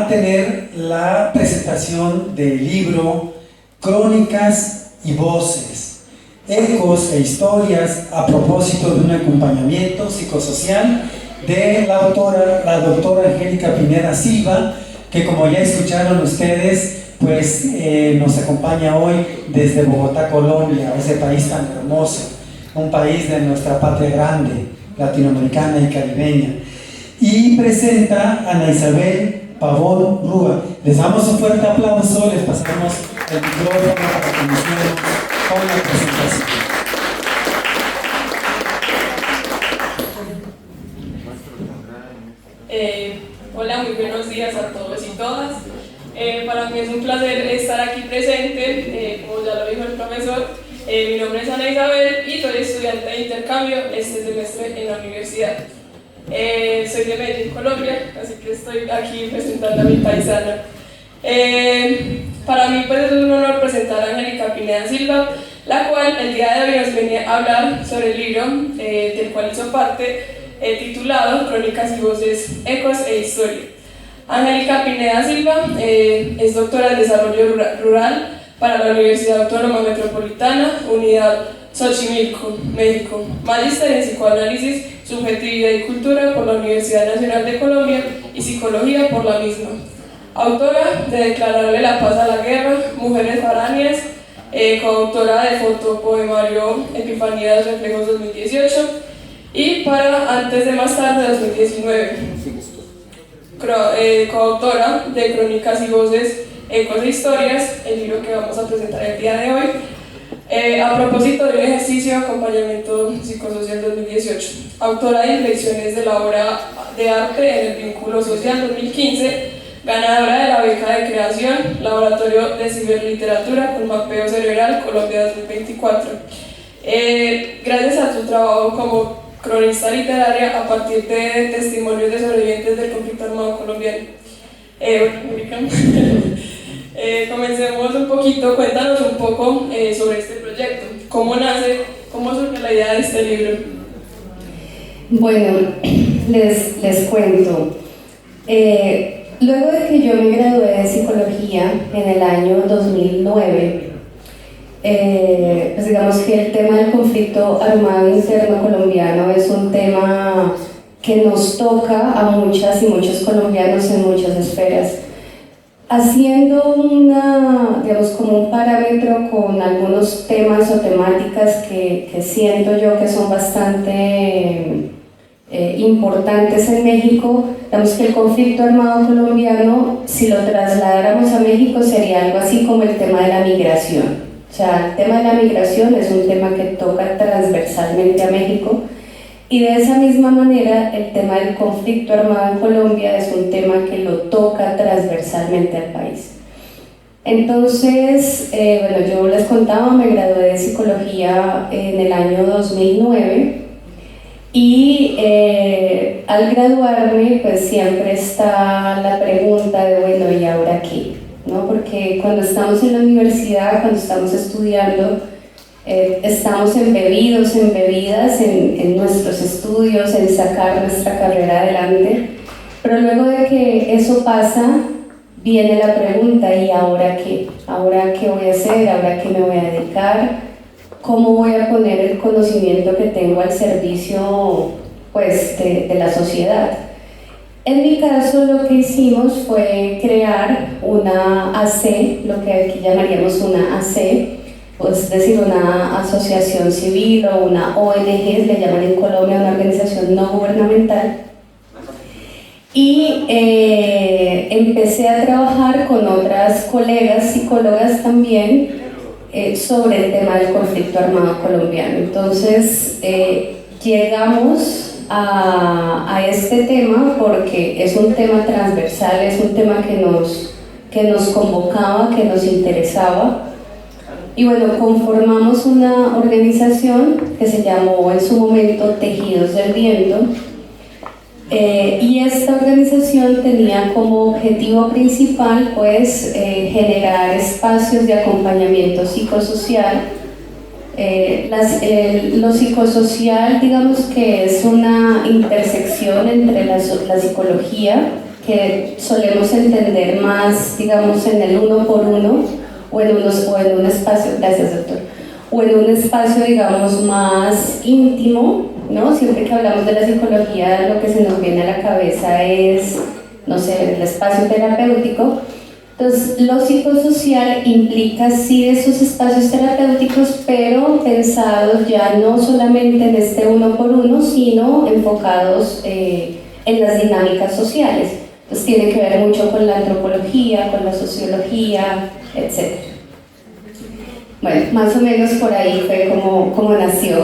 a tener la presentación del libro Crónicas y Voces, ecos e historias a propósito de un acompañamiento psicosocial de la doctora Angélica Pineda Silva, que como ya escucharon ustedes, pues nos acompaña hoy desde Bogotá, Colombia, ese país tan hermoso, un país de nuestra patria grande, latinoamericana y caribeña. Y presenta a Ana Isabel Pavón Rúa. Les damos un fuerte aplauso, les pasamos el micrófono para que iniciemos con la presentación. Hola, muy buenos días a todos y todas. Para mí es un placer estar aquí presente, como ya lo dijo el profesor. Mi nombre es Ana Isabel y soy estudiante de intercambio este semestre en la universidad. Soy de Medellín, Colombia, así que estoy aquí presentando a mi paisana. Para mí pues, es un honor presentar a Angélica Pineda Silva, la cual el día de hoy nos viene a hablar sobre el libro del cual hizo parte, titulado Crónicas y Voces, Ecos e Historia. Angélica Pineda Silva es doctora en Desarrollo Rural para la Universidad Autónoma Metropolitana, Unidad Xochimilco, México, magíster en Psicoanálisis, Subjetividad y Cultura por la Universidad Nacional de Colombia y Psicología por la misma. Autora de Declararle la paz a la guerra, Mujeres foráneas, coautora de fotopoemario Epifanías Reflejos 2018 y para Antes de más tarde 2019. Coautora de Crónicas y Voces, Ecos e Historias, el libro que vamos a presentar el día de hoy. A propósito de un ejercicio de acompañamiento psicosocial 2018, autora de Inflexiones de la obra de arte en el vínculo social 2015, ganadora de la beca de creación, Laboratorio de Ciberliteratura con Mapeo Cerebral, Colombia 2024. Gracias a su trabajo como cronista literaria a partir de testimonios de sobrevivientes del conflicto armado colombiano. Comencemos un poquito, cuéntanos un poco sobre este proyecto, cómo nace, cómo surge la idea de este libro. Bueno, les cuento. Luego de que yo me gradué de psicología en el año 2009, pues digamos que el tema del conflicto armado interno colombiano es un tema que nos toca a muchas y muchos colombianos en muchas esferas. Haciendo digamos, como un parámetro con algunos temas o temáticas que siento yo que son bastante importantes en México, digamos que el conflicto armado colombiano, si lo trasladáramos a México, sería algo así como el tema de la migración. O sea, el tema de la migración es un tema que toca transversalmente a México. Y de esa misma manera, el tema del conflicto armado en Colombia es un tema que lo toca transversalmente al país. Entonces, bueno, yo les contaba, me gradué de psicología en el año 2009 y al graduarme, pues siempre está la pregunta de, bueno, ¿y ahora qué? ¿No? Porque cuando estamos en la universidad, cuando estamos estudiando, estamos embebidas en nuestros estudios, en sacar nuestra carrera adelante, pero luego de que eso pasa, viene la pregunta, ¿y ahora qué? ¿Ahora qué voy a hacer? ¿Ahora qué me voy a dedicar? ¿Cómo voy a poner el conocimiento que tengo al servicio, pues, de la sociedad? En mi caso, lo que hicimos fue crear una AC, lo que aquí llamaríamos una AC, es decir, una asociación civil o una ONG, le llaman en Colombia, una organización no gubernamental. Y empecé a trabajar con otras colegas psicólogas también sobre el tema del conflicto armado colombiano. Entonces, llegamos a este tema porque es un tema transversal, es un tema que nos convocaba, que nos interesaba. Y bueno, conformamos una organización que se llamó en su momento Tejidos del Viento, y esta organización tenía como objetivo principal pues generar espacios de acompañamiento psicosocial. Lo psicosocial, digamos que es una intersección entre la psicología que solemos entender más, digamos, en el uno por uno o en un espacio, gracias doctor, o en un espacio, digamos, más íntimo, ¿no? Siempre que hablamos de la psicología, lo que se nos viene a la cabeza es, no sé, el espacio terapéutico. Entonces, lo psicosocial implica sí esos espacios terapéuticos, pero pensados ya no solamente en este uno por uno, sino enfocados en las dinámicas sociales. Entonces, tiene que ver mucho con la antropología, con la sociología, etc. Bueno, más o menos por ahí fue como nació.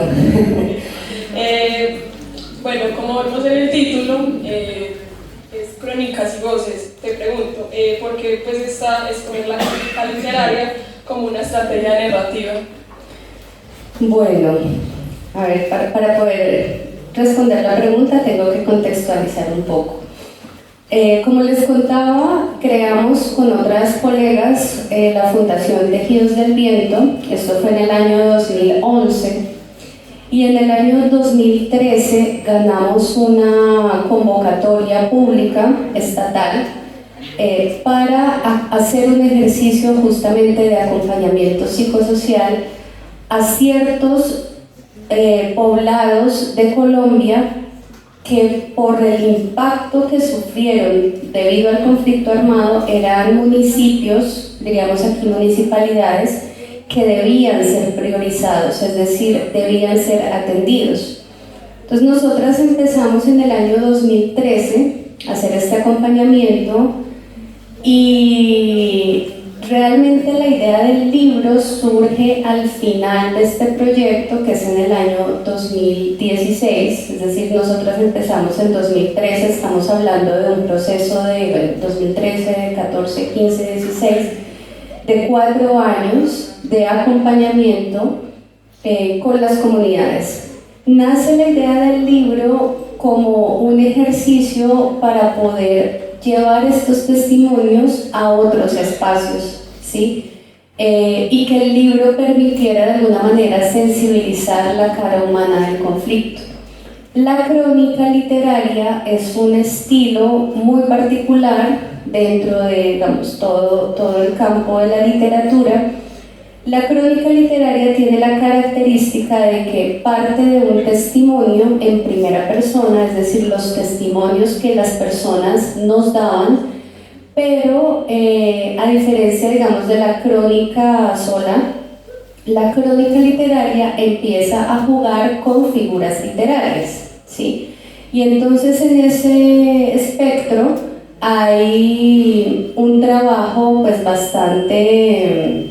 Bueno, como vemos en el título, es Crónicas y Voces. Te pregunto, ¿por qué pues escoger la crónica literaria como una estrategia narrativa? Bueno, a ver, para poder responder la pregunta tengo que contextualizar un poco. Como les contaba, creamos con otras colegas la Fundación Tejidos del Viento. Esto fue en el año 2011. Y en el año 2013 ganamos una convocatoria pública estatal para hacer un ejercicio justamente de acompañamiento psicosocial a ciertos poblados de Colombia que por el impacto que sufrieron debido al conflicto armado eran municipios, diríamos aquí municipalidades, que debían ser priorizados, es decir, debían ser atendidos. Entonces nosotras empezamos en el año 2013 a hacer este acompañamiento y realmente la idea del libro surge al final de este proyecto, que es en el año 2016, es decir, nosotras empezamos en 2013, estamos hablando de un proceso de 2013, 14, 15, 16, de 4 años de acompañamiento con las comunidades. Nace la idea del libro como un ejercicio para poder llevar estos testimonios a otros espacios, ¿sí? Y que el libro permitiera de alguna manera sensibilizar la cara humana del conflicto. La crónica literaria es un estilo muy particular dentro de, digamos, todo el campo de la literatura. La crónica literaria tiene la característica de que parte de un testimonio en primera persona, es decir, los testimonios que las personas nos daban, pero a diferencia, digamos, de la crónica sola, la crónica literaria empieza a jugar con figuras literarias, ¿sí? Y entonces en ese espectro hay un trabajo pues bastante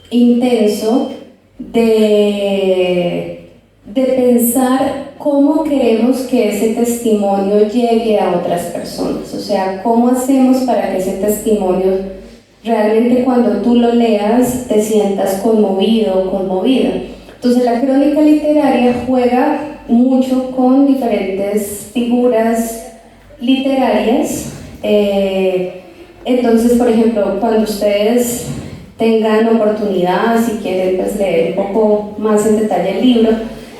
intenso de pensar cómo queremos que ese testimonio llegue a otras personas, o sea, cómo hacemos para que ese testimonio realmente cuando tú lo leas te sientas conmovido o conmovida. Entonces la crónica literaria juega mucho con diferentes figuras literarias. Entonces, por ejemplo, cuando ustedes tengan oportunidad, si quieren pues, leer un poco más en detalle el libro,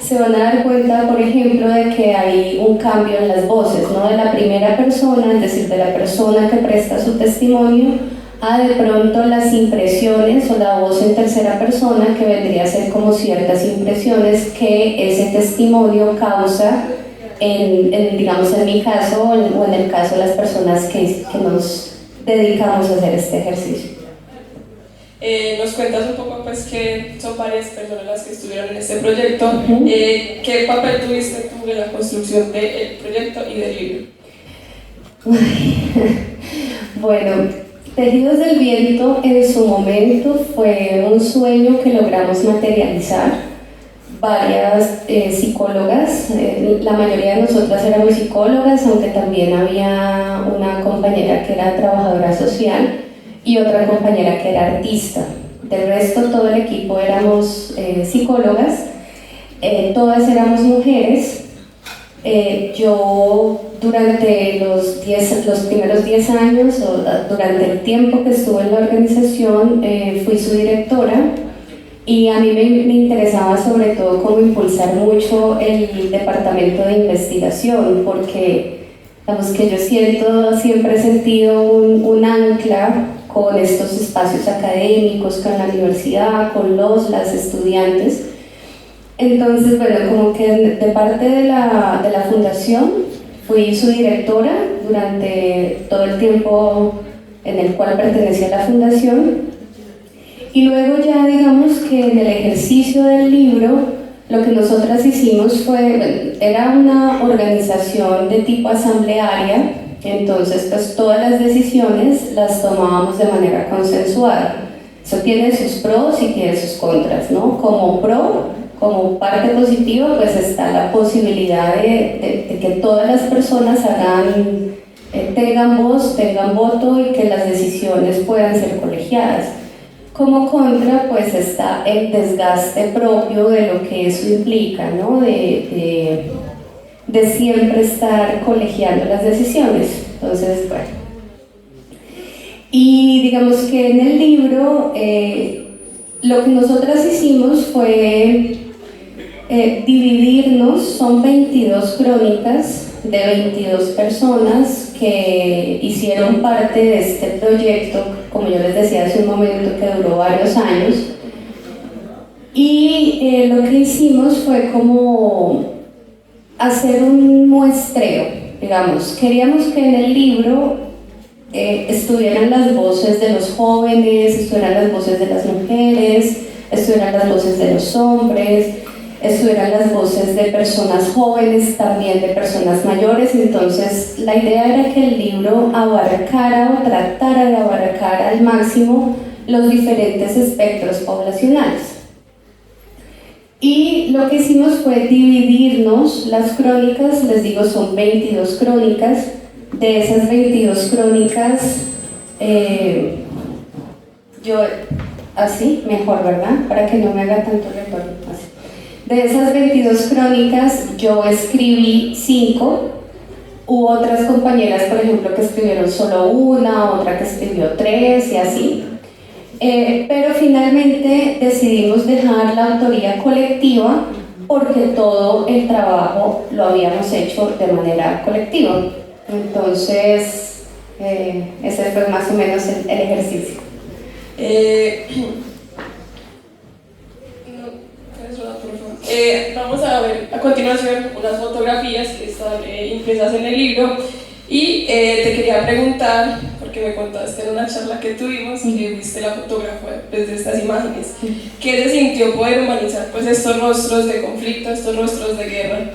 se van a dar cuenta, por ejemplo, de que hay un cambio en las voces, ¿no? De la primera persona, es decir, de la persona que presta su testimonio, a de pronto las impresiones o la voz en tercera persona, que vendría a ser como ciertas impresiones que ese testimonio causa digamos, en mi caso o en el caso de las personas que nos dedicamos a hacer este ejercicio. Nos cuentas un poco, pues, que son varias personas las que estuvieron en este proyecto. ¿Qué papel tuviste tú en la construcción del proyecto y del libro? Bueno, Tejidos del Viento en su momento fue un sueño que logramos materializar. Varias psicólogas, la mayoría de nosotras éramos psicólogas, aunque también había una compañera que era trabajadora social y otra compañera que era artista. Del resto, todo el equipo éramos psicólogas, todas éramos mujeres. Yo durante los primeros 10 años, o durante el tiempo que estuve en la organización, fui su directora. Y a mí me interesaba sobre todo cómo impulsar mucho el departamento de investigación, porque Digamos que yo siempre he sentido un ancla con estos espacios académicos, con la universidad, con las estudiantes. Entonces, bueno, como que de parte de la fundación fui su directora durante todo el tiempo en el cual pertenecía a la fundación, y luego ya digamos que en el ejercicio del libro lo que nosotras hicimos fue, bueno, era una organización de tipo asamblearia, entonces pues todas las decisiones las tomábamos de manera consensuada. Eso tiene sus pros y tiene sus contras, ¿no? Como pro, como parte positiva, pues está la posibilidad de que todas las personas tengan voz, tengan voto y que las decisiones puedan ser colegiadas. Como contra, pues está el desgaste propio de lo que eso implica, ¿no? De siempre estar colegiando las decisiones. Entonces, bueno. Y digamos que en el libro lo que nosotras hicimos fue dividirnos, son 22 crónicas de 22 personas que hicieron parte de este proyecto, como yo les decía hace un momento, que duró varios años. Y lo que hicimos fue como hacer un muestreo, digamos. Queríamos que en el libro estuvieran las voces de los jóvenes, estuvieran las voces de las mujeres, estuvieran las voces de los hombres, estuvieran las voces de personas jóvenes, también de personas mayores. Entonces la idea era que el libro abarcara o tratara de abarcar al máximo los diferentes espectros poblacionales. Y lo que hicimos fue dividirnos las crónicas, les digo, son 22 crónicas. De esas 22 crónicas, yo, así, mejor, ¿verdad? Para que no me haga tanto retorno, así. De esas 22 crónicas, yo escribí 5, hubo otras compañeras, por ejemplo, que escribieron solo una, otra que escribió 3 y así. Pero finalmente decidimos dejar la autoría colectiva porque todo el trabajo lo habíamos hecho de manera colectiva. Entonces, ese fue más o menos el ejercicio. Vamos a ver a continuación unas fotografías que están impresas en el libro y te quería preguntar, porque me contaste en una charla que tuvimos que viste la fotografía desde estas imágenes, ¿qué se sintió poder humanizar pues estos rostros de conflicto, estos rostros de guerra?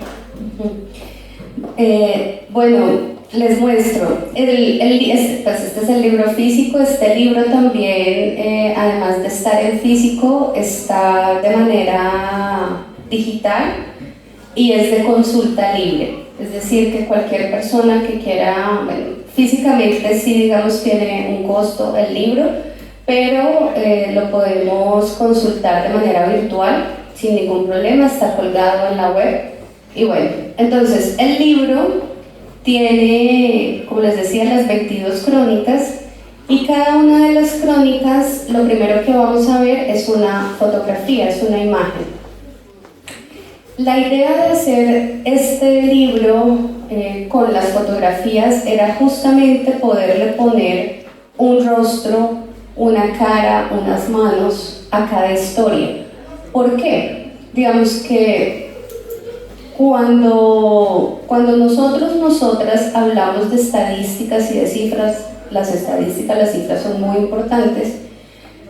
Bueno, les muestro. Este es el libro físico. Este libro también, además de estar en físico, está de manera digital y es de consulta libre. Es decir, que cualquier persona que quiera, bueno, físicamente sí, digamos, tiene un costo el libro, pero lo podemos consultar de manera virtual sin ningún problema, está colgado en la web. Y bueno, entonces el libro tiene, como les decía, las 22 crónicas, y cada una de las crónicas lo primero que vamos a ver es una fotografía, es una imagen. La idea de hacer este libro con las fotografías era justamente poderle poner un rostro, una cara, unas manos a cada historia. ¿Por qué? Digamos que cuando nosotras hablamos de estadísticas y de cifras, las estadísticas, las cifras son muy importantes,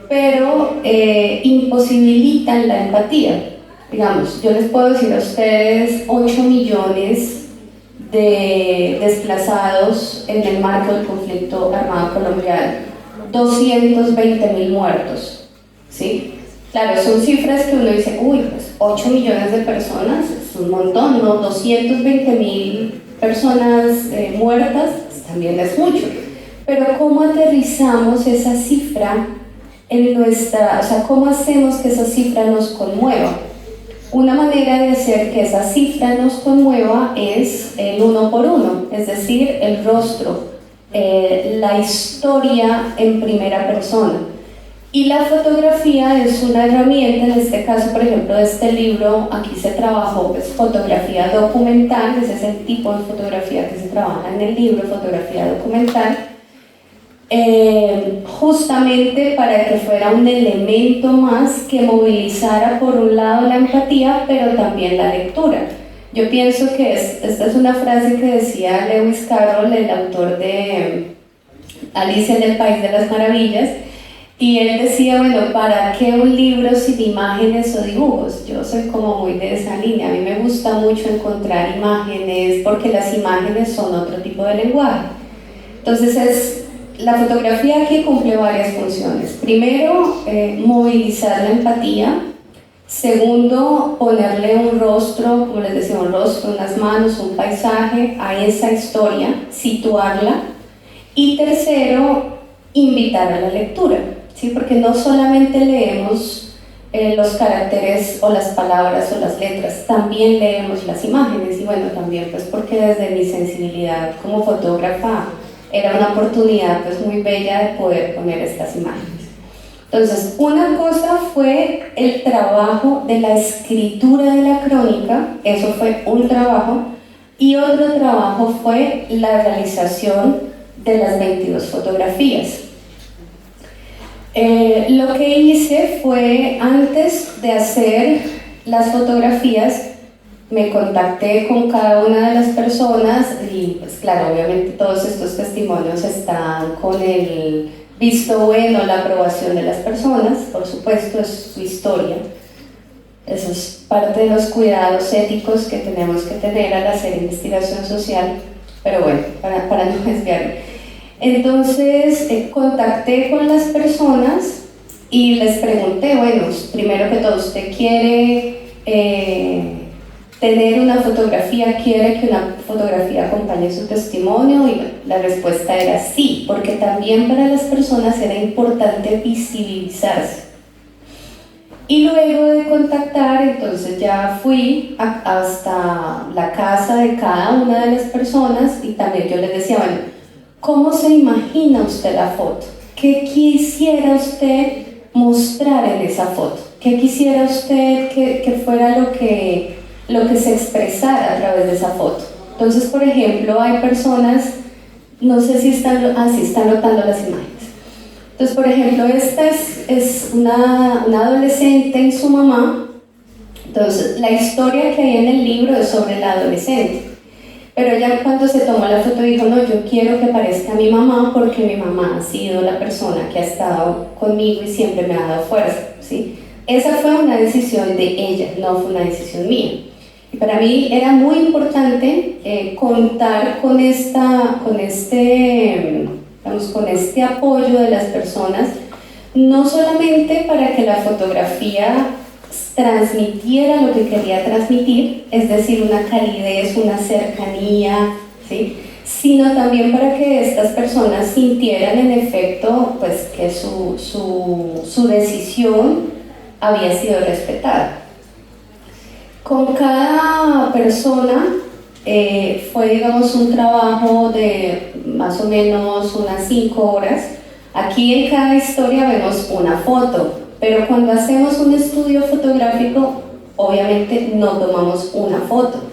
pero imposibilitan la empatía. Digamos, yo les puedo decir a ustedes 8 millones de desplazados en el marco del conflicto armado colombiano, 220.000 muertos, ¿sí? Claro, son cifras que uno dice, uy, pues 8 millones de personas es un montón, ¿no? 220.000 personas muertas pues, también es mucho. Pero ¿cómo aterrizamos esa cifra en nuestra, o sea, cómo hacemos que esa cifra nos conmueva? Una manera de hacer que esa cifra nos conmueva es el uno por uno, es decir, el rostro, la historia en primera persona. Y la fotografía es una herramienta, en este caso, por ejemplo, de este libro, aquí se trabajó pues, fotografía documental, ese es el tipo de fotografía que se trabaja en el libro, fotografía documental, justamente para que fuera un elemento más que movilizara por un lado la empatía, pero también la lectura. Yo pienso que esta es una frase que decía Lewis Carroll, el autor de Alicia en el País de las Maravillas, y él decía, bueno, ¿para qué un libro sin imágenes o dibujos? Yo soy como muy de esa línea, a mí me gusta mucho encontrar imágenes porque las imágenes son otro tipo de lenguaje. Entonces la fotografía aquí cumple varias funciones. Primero, movilizar la empatía. Segundo, ponerle un rostro, como les decía, un rostro, unas manos, un paisaje a esa historia, situarla. Y tercero, invitar a la lectura, ¿sí? Porque no solamente leemos los caracteres o las palabras o las letras, también leemos las imágenes. Y bueno, también pues porque desde mi sensibilidad como fotógrafa era una oportunidad pues muy bella de poder poner estas imágenes. Entonces, una cosa fue el trabajo de la escritura de la crónica, eso fue un trabajo, y otro trabajo fue la realización de las 22 fotografías. Lo que hice fue, antes de hacer las fotografías, me contacté con cada una de las personas y pues claro, obviamente todos estos testimonios están con el visto bueno, la aprobación de las personas, por supuesto es su historia. Eso es parte de los cuidados éticos que tenemos que tener al hacer investigación social, pero bueno, para no desviarme. Entonces contacté con las personas y les pregunté, bueno, primero que todo, ¿usted quiere tener una fotografía, quiere que una fotografía acompañe su testimonio? Y bueno, la respuesta era sí, porque también para las personas era importante visibilizarse. Y luego de contactar, entonces ya fui hasta la casa de cada una de las personas y también yo les decía, bueno, ¿cómo se imagina usted la foto? ¿Qué quisiera usted mostrar en esa foto? ¿Qué quisiera usted que fuera lo que se expresara a través de esa foto? Entonces, por ejemplo, hay personas, no sé si están notando las imágenes. Entonces, por ejemplo, esta es una adolescente y su mamá. Entonces, la historia que hay en el libro es sobre la adolescente. Pero ella cuando se tomó la foto dijo, no, yo quiero que parezca mi mamá porque mi mamá ha sido la persona que ha estado conmigo y siempre me ha dado fuerza, ¿sí? Esa fue una decisión de ella, no fue una decisión mía. Y para mí era muy importante contar con este apoyo de las personas, no solamente para que la fotografía transmitiera lo que quería transmitir, es decir, una calidez, una cercanía, ¿sí? Sino también para que estas personas sintieran en efecto pues, que su decisión había sido respetada. Con cada persona fue, digamos, un trabajo de más o menos unas 5 horas. Aquí en cada historia vemos una foto, pero cuando hacemos un estudio fotográfico, obviamente no tomamos una foto.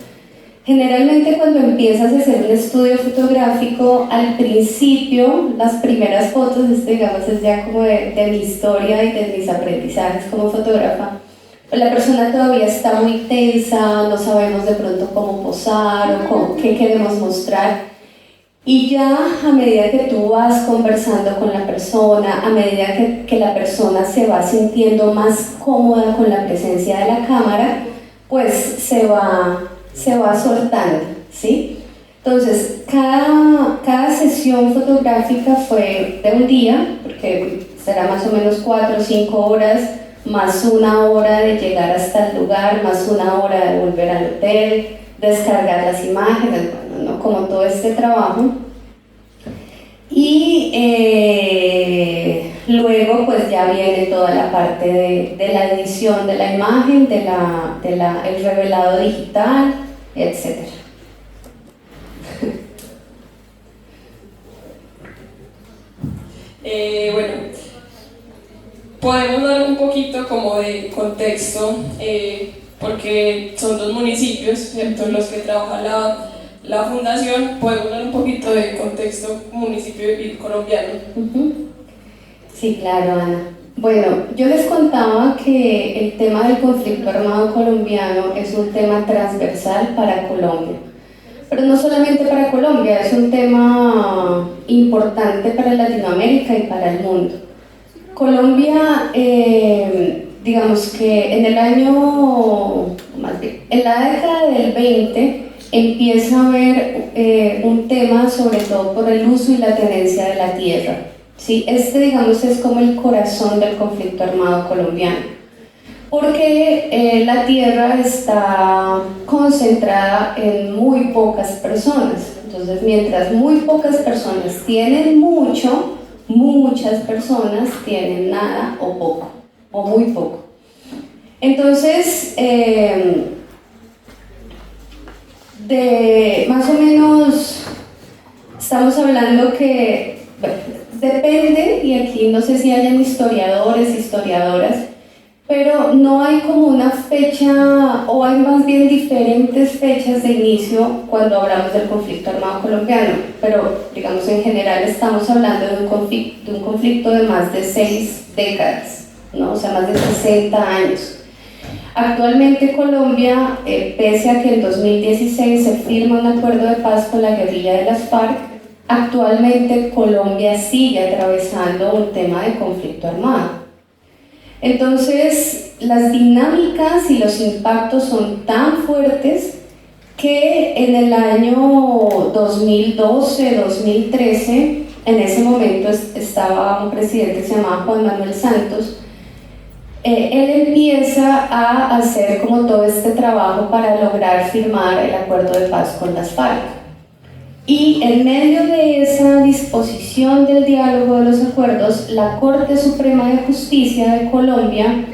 Generalmente cuando empiezas a hacer un estudio fotográfico, al principio, las primeras fotos, digamos, es ya como de mi historia y de mis aprendizajes como fotógrafa, la persona todavía está muy tensa, no sabemos de pronto cómo posar o qué queremos mostrar. Y ya a medida que tú vas conversando con la persona, a medida que la persona se va sintiendo más cómoda con la presencia de la cámara, pues se va soltando, ¿sí? Entonces, cada sesión fotográfica fue de un día, porque será más o menos 4 o 5 horas, más 1 hora de llegar hasta el lugar, más 1 hora de volver al hotel, descargar las imágenes, bueno, ¿no? Como todo este trabajo. Y luego pues ya viene toda la parte de la edición de la imagen, el revelado digital, etc. Bueno, podemos dar un poquito como de contexto, porque son dos municipios, ¿cierto?, los que trabaja la fundación. Podemos dar un poquito de contexto municipio y colombiano. Sí, claro, Ana. Bueno, yo les contaba que el tema del conflicto armado colombiano es un tema transversal para Colombia, pero no solamente para Colombia, es un tema importante para Latinoamérica y para el mundo. Colombia, digamos que en el año, más bien, en la década del 20 empieza a haber un tema sobre todo por el uso y la tenencia de la tierra. ¿Sí? Digamos, es como el corazón del conflicto armado colombiano, porque la tierra está concentrada en muy pocas personas. Entonces, mientras muy pocas personas tienen mucho, muchas personas tienen nada o poco, o muy poco. Entonces, más o menos estamos hablando que, bueno, depende, y aquí no sé si hayan historiadores, historiadoras, pero no hay como una fecha, o hay más bien diferentes fechas de inicio cuando hablamos del conflicto armado colombiano, pero digamos en general estamos hablando de un conflicto de más de 6 décadas, ¿no? O sea, más de 60 años. Actualmente Colombia, pese a que en 2016 se firma un acuerdo de paz con la guerrilla de las FARC, actualmente Colombia sigue atravesando un tema de conflicto armado. Entonces, las dinámicas y los impactos son tan fuertes que en el año 2012-2013, en ese momento estaba un presidente que se llamaba Juan Manuel Santos. Él empieza a hacer como todo este trabajo para lograr firmar el acuerdo de paz con las FARC. Y en medio de esa disposición del diálogo de los acuerdos, la Corte Suprema de Justicia de Colombia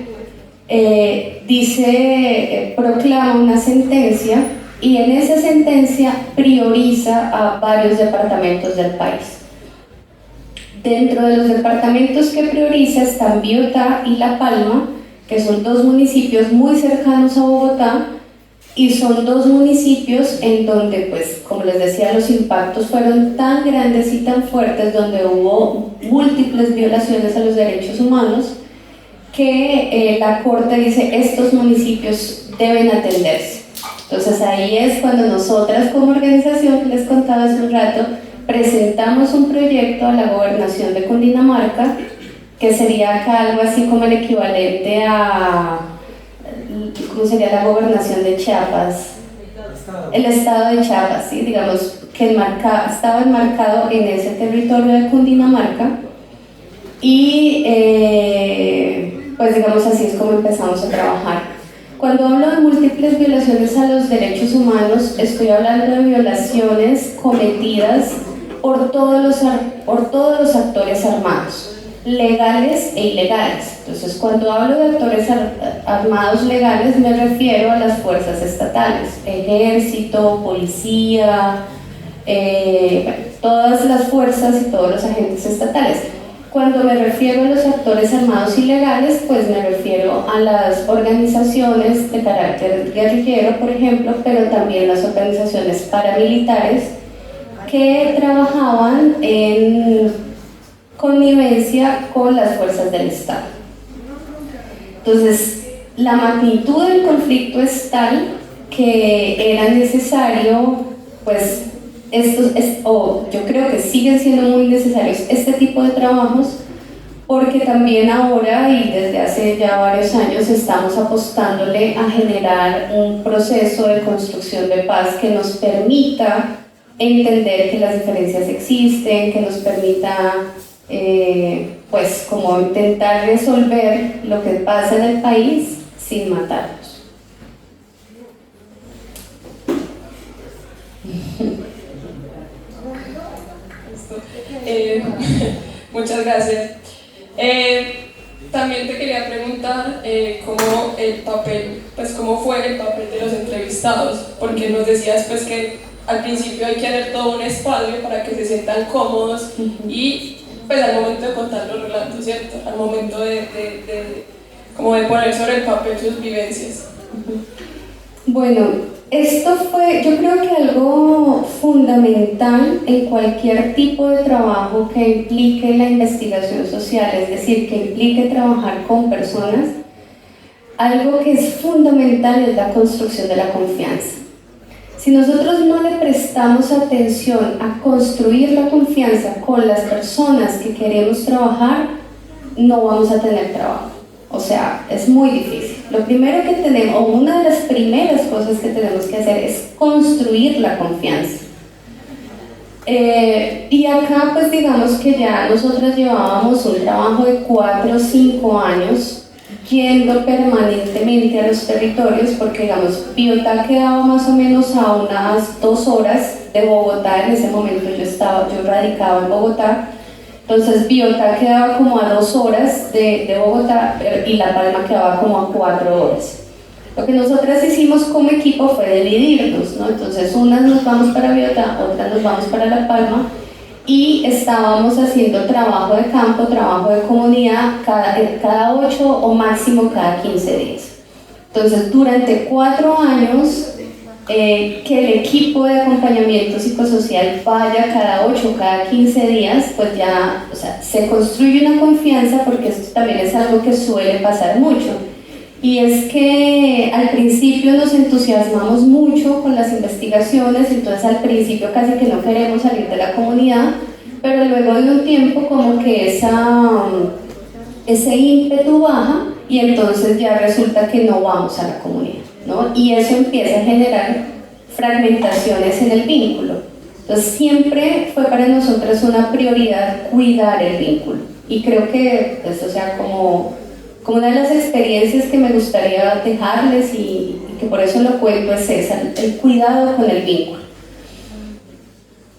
proclama una sentencia, y en esa sentencia prioriza a varios departamentos del país. Dentro de los departamentos que prioriza están Biotá y La Palma, que son dos municipios muy cercanos a Bogotá, y son dos municipios en donde, pues, como les decía, los impactos fueron tan grandes y tan fuertes, donde hubo múltiples violaciones a los derechos humanos, que la Corte dice estos municipios deben atenderse. Entonces ahí es cuando nosotras como organización, que les contaba hace un rato, presentamos un proyecto a la gobernación de Cundinamarca, que sería acá algo así como el equivalente a, ¿cómo sería la gobernación de Chiapas? El estado de Chiapas, ¿sí? Digamos que estaba enmarcado en ese territorio de Cundinamarca, y pues digamos así es como empezamos a trabajar. Cuando hablo de múltiples violaciones a los derechos humanos, estoy hablando de violaciones cometidas por todos los actores armados, legales e ilegales. Entonces, cuando hablo de actores armados legales, me refiero a las fuerzas estatales, ejército, policía, todas las fuerzas y todos los agentes estatales. Cuando me refiero a los actores armados ilegales, pues me refiero a las organizaciones de carácter guerrillero, por ejemplo, pero también las organizaciones paramilitares que trabajaban en connivencia con las fuerzas del Estado. Entonces, la magnitud del conflicto es tal que era necesario, pues, yo creo que siguen siendo muy necesarios este tipo de trabajos, porque también ahora y desde hace ya varios años estamos apostándole a generar un proceso de construcción de paz que nos permita entender que las diferencias existen, que nos permita pues como intentar resolver lo que pasa en el país sin matarnos. Muchas gracias. También te quería preguntar cómo fue el papel de los entrevistados, porque nos decías pues que al principio hay que hacer todo un espacio para que se sientan cómodos y pues al momento de contar los relatos, ¿cierto? Al momento como de poner sobre el papel sus vivencias. Bueno, esto fue, yo creo que algo fundamental en cualquier tipo de trabajo que implique la investigación social, es decir, que implique trabajar con personas. Algo que es fundamental es la construcción de la confianza. Si nosotros no le prestamos atención a construir la confianza con las personas que queremos trabajar, no vamos a tener trabajo. O sea, es muy difícil. Lo primero que tenemos, o una de las primeras cosas que tenemos que hacer es construir la confianza. Y acá pues digamos que ya nosotras llevábamos un trabajo de 4 o 5 años yendo permanentemente a los territorios, porque digamos, Biotá quedaba más o menos a unas 2 horas de Bogotá. En ese momento yo radicaba en Bogotá, entonces Biotá quedaba como a 2 horas de Bogotá y La Palma quedaba como a 4 horas. Lo que nosotras hicimos como equipo fue dividirnos, ¿no? Entonces unas nos vamos para Biotá, otras nos vamos para La Palma, y estábamos haciendo trabajo de campo, trabajo de comunidad cada 8 o máximo cada 15 días. Entonces, durante 4 años, que el equipo de acompañamiento psicosocial vaya cada 8 o cada 15 días, pues ya, o sea, se construye una confianza, porque esto también es algo que suele pasar mucho. Y es que al principio nos entusiasmamos mucho con las investigaciones, entonces al principio casi que no queremos salir de la comunidad, pero luego de un tiempo como que ese ímpetu baja y entonces ya resulta que no vamos a la comunidad, ¿no? Y eso empieza a generar fragmentaciones en el vínculo. Entonces siempre fue para nosotros una prioridad cuidar el vínculo, y creo que esto sea como una de las experiencias que me gustaría dejarles, y que por eso lo cuento, es esa, el cuidado con el vínculo.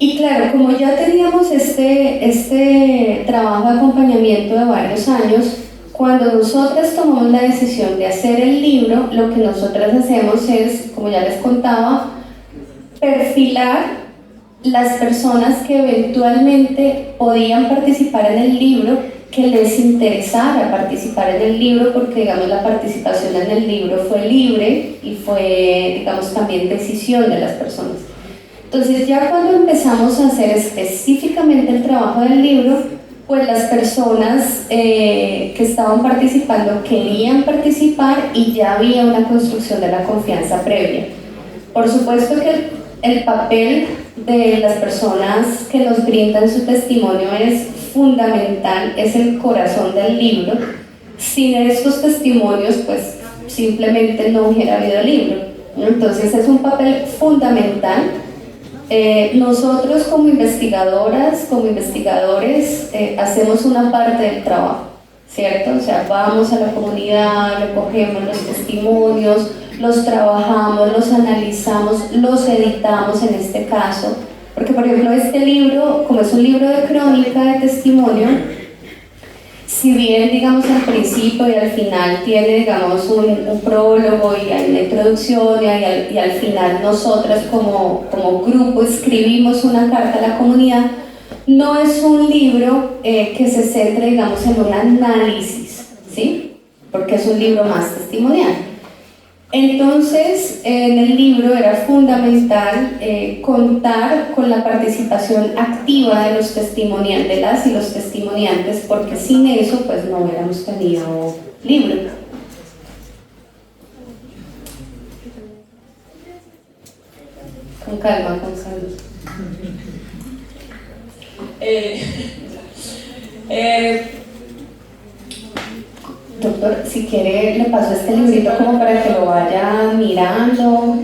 Y claro, como ya teníamos este trabajo de acompañamiento de varios años, cuando nosotras tomamos la decisión de hacer el libro, lo que nosotras hacemos es, como ya les contaba, perfilar las personas que eventualmente podían participar en el libro, que les interesara participar en el libro, porque digamos la participación en el libro fue libre y fue, digamos, también decisión de las personas. Entonces ya cuando empezamos a hacer específicamente el trabajo del libro, pues las personas que estaban participando querían participar y ya había una construcción de la confianza previa. Por supuesto que el papel de las personas que nos brindan su testimonio es fundamental, es el corazón del libro. Sin estos testimonios, pues simplemente no hubiera habido libro, ¿no? Entonces es un papel fundamental. Nosotros como investigadoras, como investigadores, hacemos una parte del trabajo, ¿cierto? O sea, vamos a la comunidad, recogemos los testimonios, los trabajamos, los analizamos, los editamos en este caso, porque por ejemplo este libro, como es un libro de crónica, de testimonio, si bien digamos al principio y al final tiene digamos un prólogo y hay una introducción y al final nosotras como grupo escribimos una carta a la comunidad, no es un libro que se centre digamos en un análisis, ¿sí? Porque es un libro más testimonial. Entonces, en el libro era fundamental contar con la participación activa de los testimoniantes, de las y los testimoniantes, porque sin eso pues no hubiéramos tenido libro. Con calma, con calma. Doctor, si quiere le paso este librito como para que lo vaya mirando.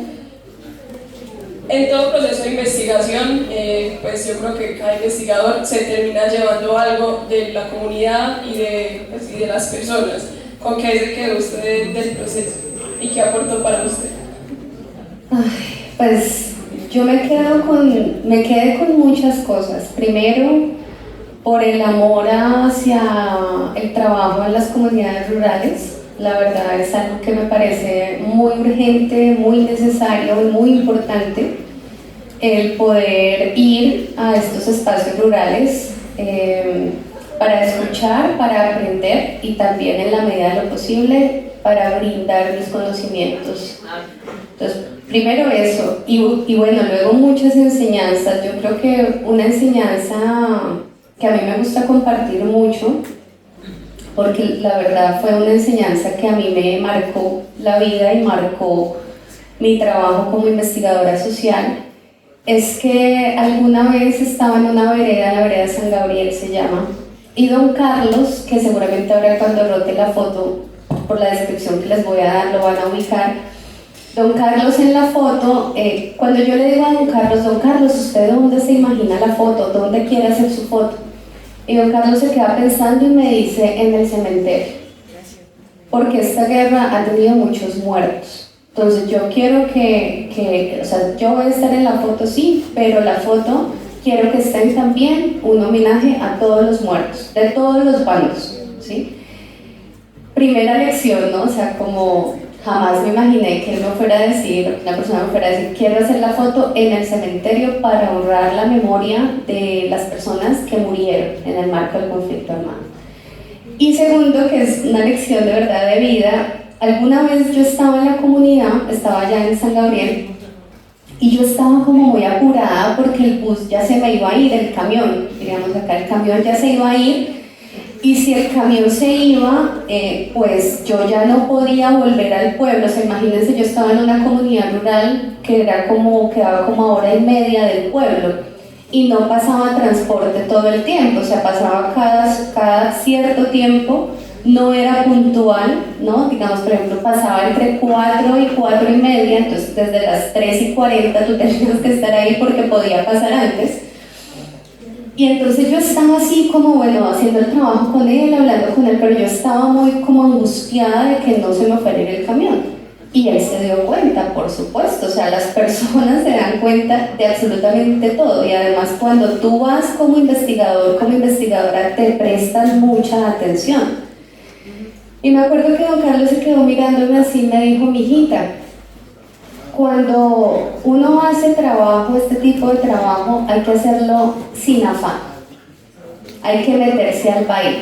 En todo proceso de investigación, pues yo creo que cada investigador se termina llevando algo de la comunidad y de las personas. ¿Con qué se quedó usted del proceso y qué aportó para usted? Ay, pues yo me quedé con muchas cosas. Primero, por el amor hacia el trabajo en las comunidades rurales. La verdad es algo que me parece muy urgente, muy necesario y muy importante, el poder ir a estos espacios rurales. para escuchar, para aprender y también en la medida de lo posible para brindar mis conocimientos. Entonces, primero eso, y bueno, luego muchas enseñanzas. Yo creo que una enseñanza que a mí me gusta compartir mucho, porque la verdad fue una enseñanza que a mí me marcó la vida y marcó mi trabajo como investigadora social, es que alguna vez estaba en una vereda, la vereda San Gabriel se llama, y don Carlos, que seguramente ahora cuando rote la foto, por la descripción que les voy a dar, lo van a ubicar. Don Carlos en la foto, cuando yo le digo a don Carlos, ¿usted dónde se imagina la foto? ¿Dónde quiere hacer su foto? Y don Carlos se queda pensando y me dice, en el cementerio, porque esta guerra ha tenido muchos muertos. Entonces yo quiero o sea, yo voy a estar en la foto, sí, pero la foto quiero que estén también un homenaje a todos los muertos, de todos los bandos, ¿sí? Primera lección, ¿no? O sea, como jamás me imaginé que él me fuera a decir, una persona me fuera a decir, quiero hacer la foto en el cementerio para honrar la memoria de las personas que murieron en el marco del conflicto armado. Y segundo, que es una lección de verdad de vida, alguna vez yo estaba en la comunidad, estaba allá en San Gabriel, y yo estaba como muy apurada porque el bus ya se me iba a ir, el camión, digamos acá, el camión ya se iba a ir, y si el camión se iba, pues yo ya no podía volver al pueblo. O sea, imagínense, yo estaba en una comunidad rural que quedaba como a hora y media del pueblo, y no pasaba transporte todo el tiempo, o sea, pasaba cada cierto tiempo, no era puntual, ¿no? Digamos, por ejemplo, pasaba entre 4 y 4 y media, entonces desde las 3:40 tú tenías que estar ahí porque podía pasar antes. Y entonces yo estaba así como, bueno, haciendo el trabajo con él, hablando con él, pero yo estaba muy como angustiada de que no se me fuera a ir el camión. Y él se dio cuenta, por supuesto, o sea, las personas se dan cuenta de absolutamente todo, y además cuando tú vas como investigador, como investigadora, te prestas mucha atención. Y me acuerdo que don Carlos se quedó mirándome así y me dijo, mijita, cuando uno hace trabajo, este tipo de trabajo, hay que hacerlo sin afán. Hay que meterse al baile,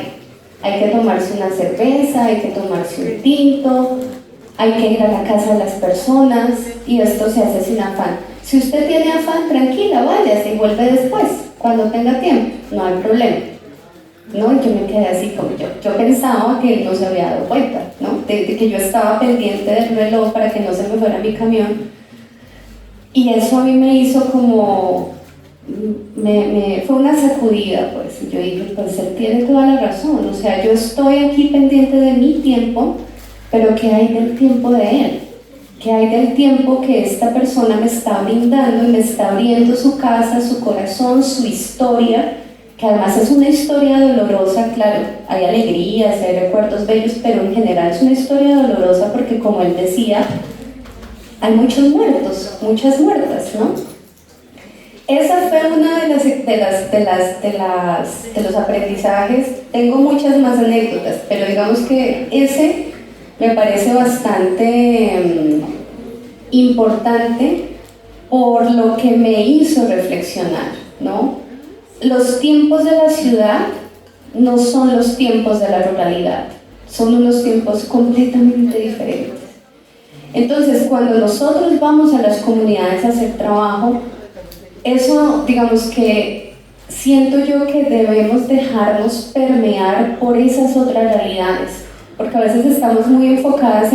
hay que tomarse una cerveza, hay que tomarse un tinto, hay que ir a la casa de las personas, y esto se hace sin afán. Si usted tiene afán, tranquila, váyase y vuelve después, cuando tenga tiempo, no hay problema. ¿No? Y yo me quedé así como yo pensaba que él no se había dado cuenta, ¿no? De que yo estaba pendiente del reloj para que no se me fuera mi camión, y eso a mí me hizo como, fue una sacudida, pues. Yo dije, pues él tiene toda la razón, o sea, yo estoy aquí pendiente de mi tiempo, pero ¿qué hay del tiempo de él? ¿Qué hay del tiempo que esta persona me está brindando y me está abriendo su casa, su corazón, su historia? Que además es una historia dolorosa, claro, hay alegrías, hay recuerdos bellos, pero en general es una historia dolorosa porque, como él decía, hay muchos muertos, muchas muertas, ¿no? Esa fue una de los aprendizajes. Tengo muchas más anécdotas, pero digamos que ese me parece bastante importante por lo que me hizo reflexionar, ¿no? Los tiempos de la ciudad no son los tiempos de la ruralidad, son unos tiempos completamente diferentes. Entonces, cuando nosotros vamos a las comunidades a hacer trabajo, eso, digamos que siento yo que debemos dejarnos permear por esas otras realidades, porque a veces estamos muy enfocadas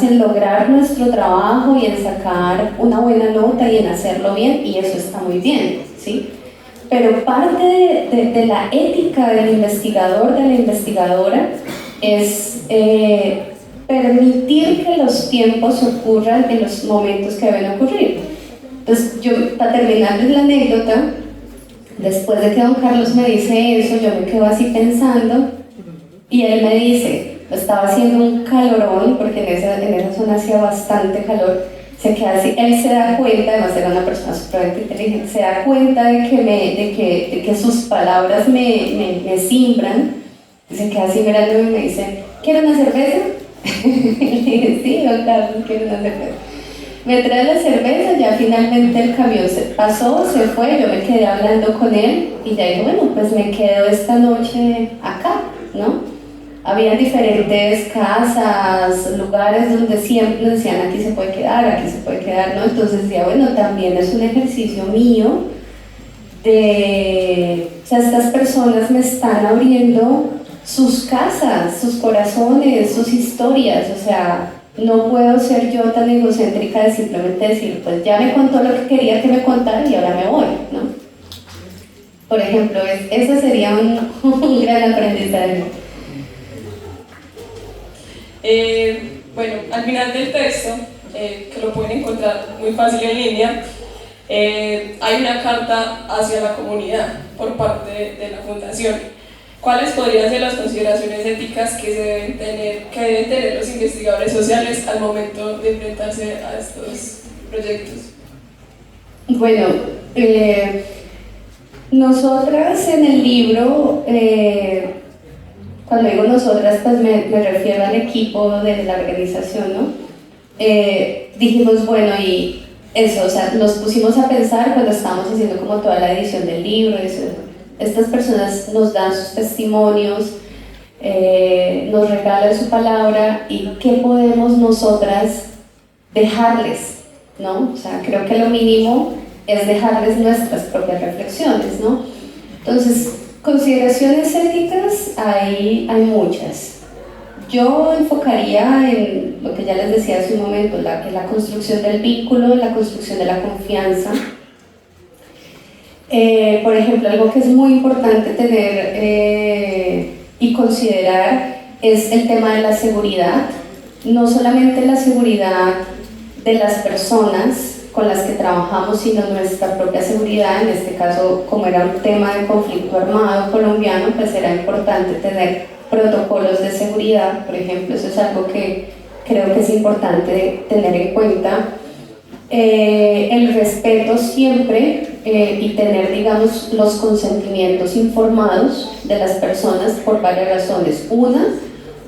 en lograr nuestro trabajo y en sacar una buena nota y en hacerlo bien, y eso está muy bien, ¿sí? Pero parte de la ética del investigador, de la investigadora, es permitir que los tiempos ocurran en los momentos que deben ocurrir. Entonces, yo, para terminar la anécdota, después de que don Carlos me dice eso, yo me quedo así pensando, y él me dice, estaba haciendo un calorón, porque en esa zona hacía bastante calor, se queda así, él se da cuenta, además era una persona súper inteligente, se da cuenta de que sus palabras me simbran, y se queda así mirándome y me dice, ¿quiere una cerveza? Y le dije, sí, don Carlos, quiero una cerveza. me trae la cerveza, ya finalmente el camión se pasó, se fue, yo me quedé hablando con él y ya dije, bueno, pues me quedo esta noche acá, ¿no? Habían diferentes casas, lugares donde siempre nos decían aquí se puede quedar, ¿no? Entonces decía, bueno, también es un ejercicio mío o sea, estas personas me están abriendo sus casas, sus corazones, sus historias, o sea, no puedo ser yo tan egocéntrica de simplemente decir, pues ya me contó lo que quería que me contara y ahora me voy, ¿no? Por ejemplo, ese sería un gran aprendizaje. Bueno, al final del texto, que lo pueden encontrar muy fácil en línea, hay una carta hacia la comunidad por parte de la Fundación. ¿Cuáles podrían ser las consideraciones éticas que deben tener los investigadores sociales al momento de enfrentarse a estos proyectos? Bueno, nosotras en el libro, cuando digo nosotras, pues me refiero al equipo de la organización, ¿no? Dijimos, bueno, y eso, o sea, nos pusimos a pensar cuando estábamos haciendo como toda la edición del libro, eso, estas personas nos dan sus testimonios, nos regalan su palabra y qué podemos nosotras dejarles, ¿no? O sea, creo que lo mínimo es dejarles nuestras propias reflexiones, ¿no? Entonces, consideraciones éticas hay muchas. Yo enfocaría en lo que ya les decía hace un momento, la construcción del vínculo, la construcción de la confianza. Por ejemplo, algo que es muy importante tener y considerar es el tema de la seguridad. No solamente la seguridad de las personas con las que trabajamos, sino nuestra propia seguridad. En este caso, como era un tema de conflicto armado colombiano, pues era importante tener protocolos de seguridad, por ejemplo. Eso es algo que creo que es importante tener en cuenta. El respeto siempre y tener, digamos, los consentimientos informados de las personas por varias razones. Una,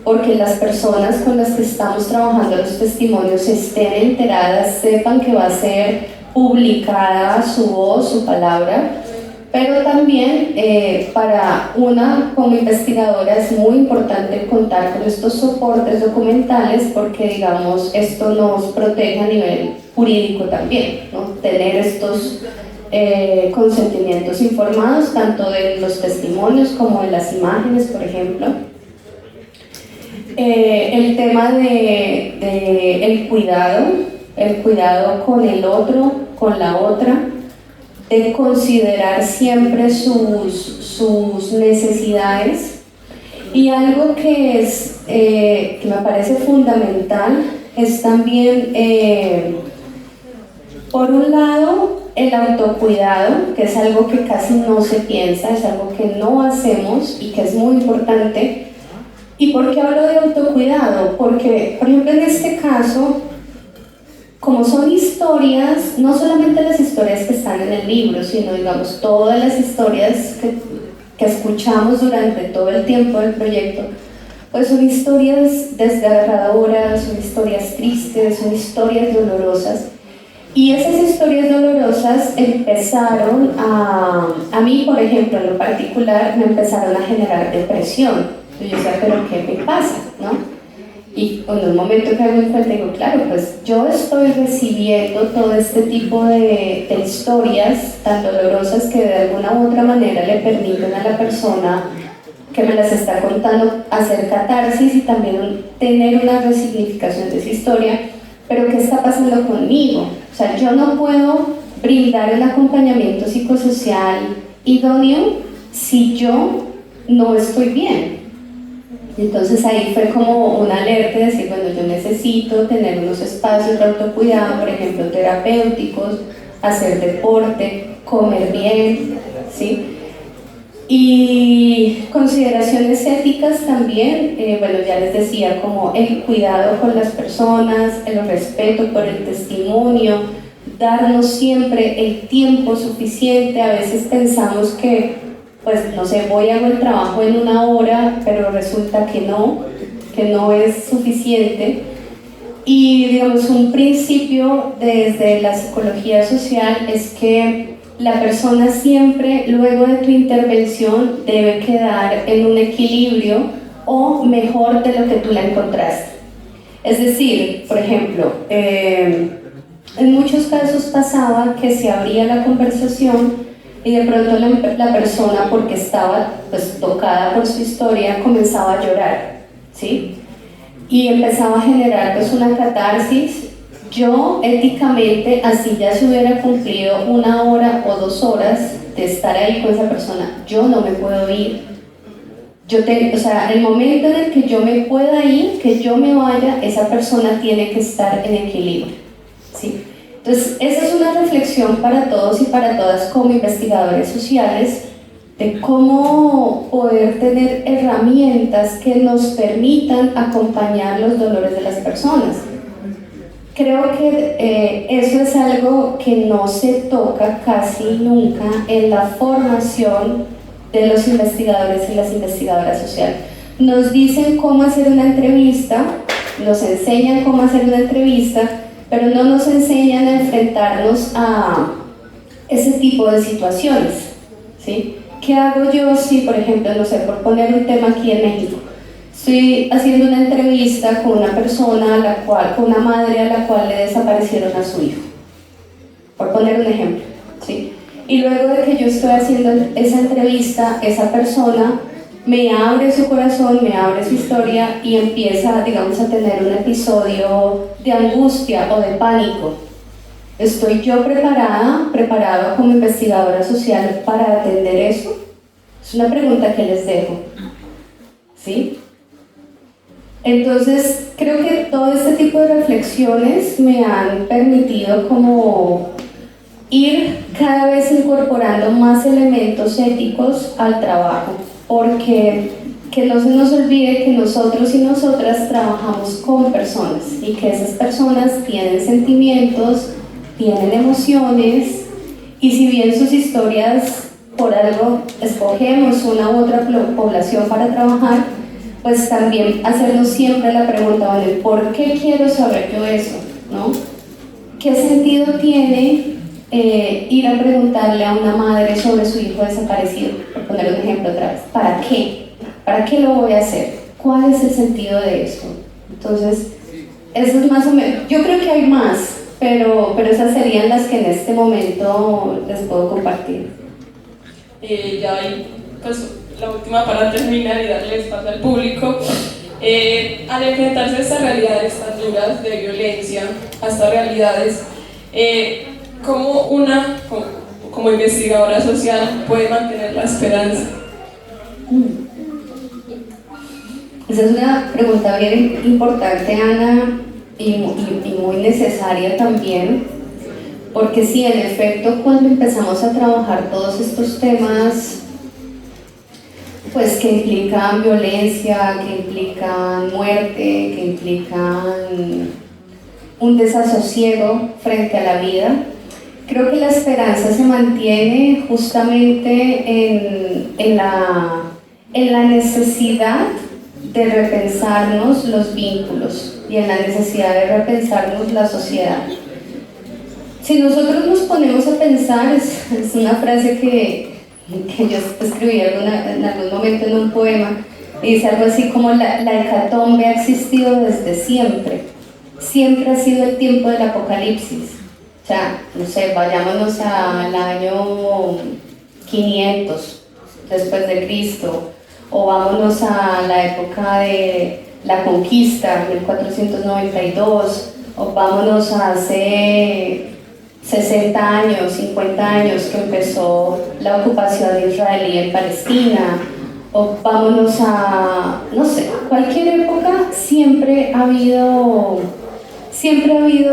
porque las personas con las que estamos trabajando los testimonios estén enteradas, sepan que va a ser publicada su voz, su palabra, pero también para una como investigadora es muy importante contar con estos soportes documentales porque, digamos, esto nos protege a nivel jurídico también, ¿no? Tener estos consentimientos informados tanto de los testimonios como de las imágenes, por ejemplo. El tema de el cuidado con el otro, con la otra, de considerar siempre sus necesidades. Y algo que me parece fundamental es también, por un lado, el autocuidado, que es algo que casi no se piensa, es algo que no hacemos y que es muy importante. ¿Y por qué hablo de autocuidado? Porque, por ejemplo, en este caso, como son historias, no solamente las historias que están en el libro, sino, digamos, todas las historias que escuchamos durante todo el tiempo del proyecto, pues son historias desgarradoras, son historias tristes, son historias dolorosas. Y esas historias dolorosas empezaron a mí, por ejemplo, en lo particular, me empezaron a generar depresión. Yo decía, ¿pero qué me pasa? ¿No? Y en un momento que me doy cuenta, digo, claro, pues yo estoy recibiendo todo este tipo de historias tan dolorosas que de alguna u otra manera le permiten a la persona que me las está contando hacer catarsis y también tener una resignificación de esa historia. Pero ¿qué está pasando conmigo? O sea, yo no puedo brindar un acompañamiento psicosocial idóneo si yo no estoy bien. Entonces ahí fue como una alerta de decir, bueno, yo necesito tener unos espacios de autocuidado, por ejemplo, terapéuticos, hacer deporte, comer bien, ¿sí? Y consideraciones éticas también, bueno, ya les decía, como el cuidado con las personas, el respeto por el testimonio, darnos siempre el tiempo suficiente. A veces pensamos que, pues, no sé, voy a hacer el trabajo en 1 hora, pero resulta que no es suficiente. Y digamos, un principio desde la psicología social es que la persona siempre, luego de tu intervención, debe quedar en un equilibrio o mejor de lo que tú la encontraste. Es decir, por ejemplo, en muchos casos pasaba que se abría la conversación y de pronto la persona, porque estaba pues tocada por su historia, comenzaba a llorar, ¿sí? Y empezaba a generar pues una catarsis. Yo éticamente, así ya se hubiera cumplido 1 hora o 2 horas de estar ahí con esa persona, yo no me puedo ir. O sea, el momento en el que yo me pueda ir, que yo me vaya, esa persona tiene que estar en equilibrio, ¿sí? Entonces, esa es una reflexión para todos y para todas como investigadores sociales, de cómo poder tener herramientas que nos permitan acompañar los dolores de las personas. Creo que eso es algo que no se toca casi nunca en la formación de los investigadores y las investigadoras sociales. Nos dicen cómo hacer una entrevista, nos enseñan cómo hacer una entrevista, pero no nos enseñan a enfrentarnos a ese tipo de situaciones, ¿sí? ¿Qué hago yo si, por ejemplo, no sé, por poner un tema aquí en México, estoy haciendo una entrevista con una persona con una madre a la cual le desaparecieron a su hijo, por poner un ejemplo, ¿sí? Y luego de que yo estoy haciendo esa entrevista, esa persona me abre su corazón, me abre su historia y empieza, digamos, a tener un episodio de angustia o de pánico. ¿Estoy yo preparada como investigadora social para atender eso? Es una pregunta que les dejo, ¿sí? Entonces, creo que todo este tipo de reflexiones me han permitido como ir cada vez incorporando más elementos éticos al trabajo, porque que no se nos olvide que nosotros y nosotras trabajamos con personas y que esas personas tienen sentimientos, tienen emociones, y si bien sus historias, por algo escogemos una u otra población para trabajar, pues también hacernos siempre la pregunta, ¿vale? ¿Por qué quiero saber yo eso? ¿No? ¿Qué sentido tiene ir a preguntarle a una madre sobre su hijo desaparecido? Por poner un ejemplo otra vez. ¿Para qué? ¿Para qué lo voy a hacer? ¿Cuál es el sentido de eso? Entonces, eso es más o menos, yo creo que hay más, pero esas serían las que en este momento les puedo compartir. Ya hay pues la última para terminar y darle espacio al público. Al enfrentarse a estas realidades tan duras de violencia, a estas realidades, ¿cómo una, como investigadora social, puede mantener la esperanza? Esa es una pregunta bien importante, Ana, y muy necesaria también, porque sí, en efecto, cuando empezamos a trabajar todos estos temas, pues que implican violencia, que implican muerte, que implican un desasosiego frente a la vida, creo que la esperanza se mantiene justamente en la necesidad de repensarnos los vínculos y en la necesidad de repensarnos la sociedad. Si nosotros nos ponemos a pensar, es una frase que yo escribí en algún momento en un poema, y dice algo así como la hecatombe ha existido desde siempre. Siempre ha sido el tiempo del apocalipsis. O sea, no sé, vayámonos al año 500 después de Cristo, o vámonos a la época de la conquista, 1492, o vámonos a hace 60 años, 50 años que empezó la ocupación israelí en Palestina, o vámonos a, no sé, cualquier época, siempre ha habido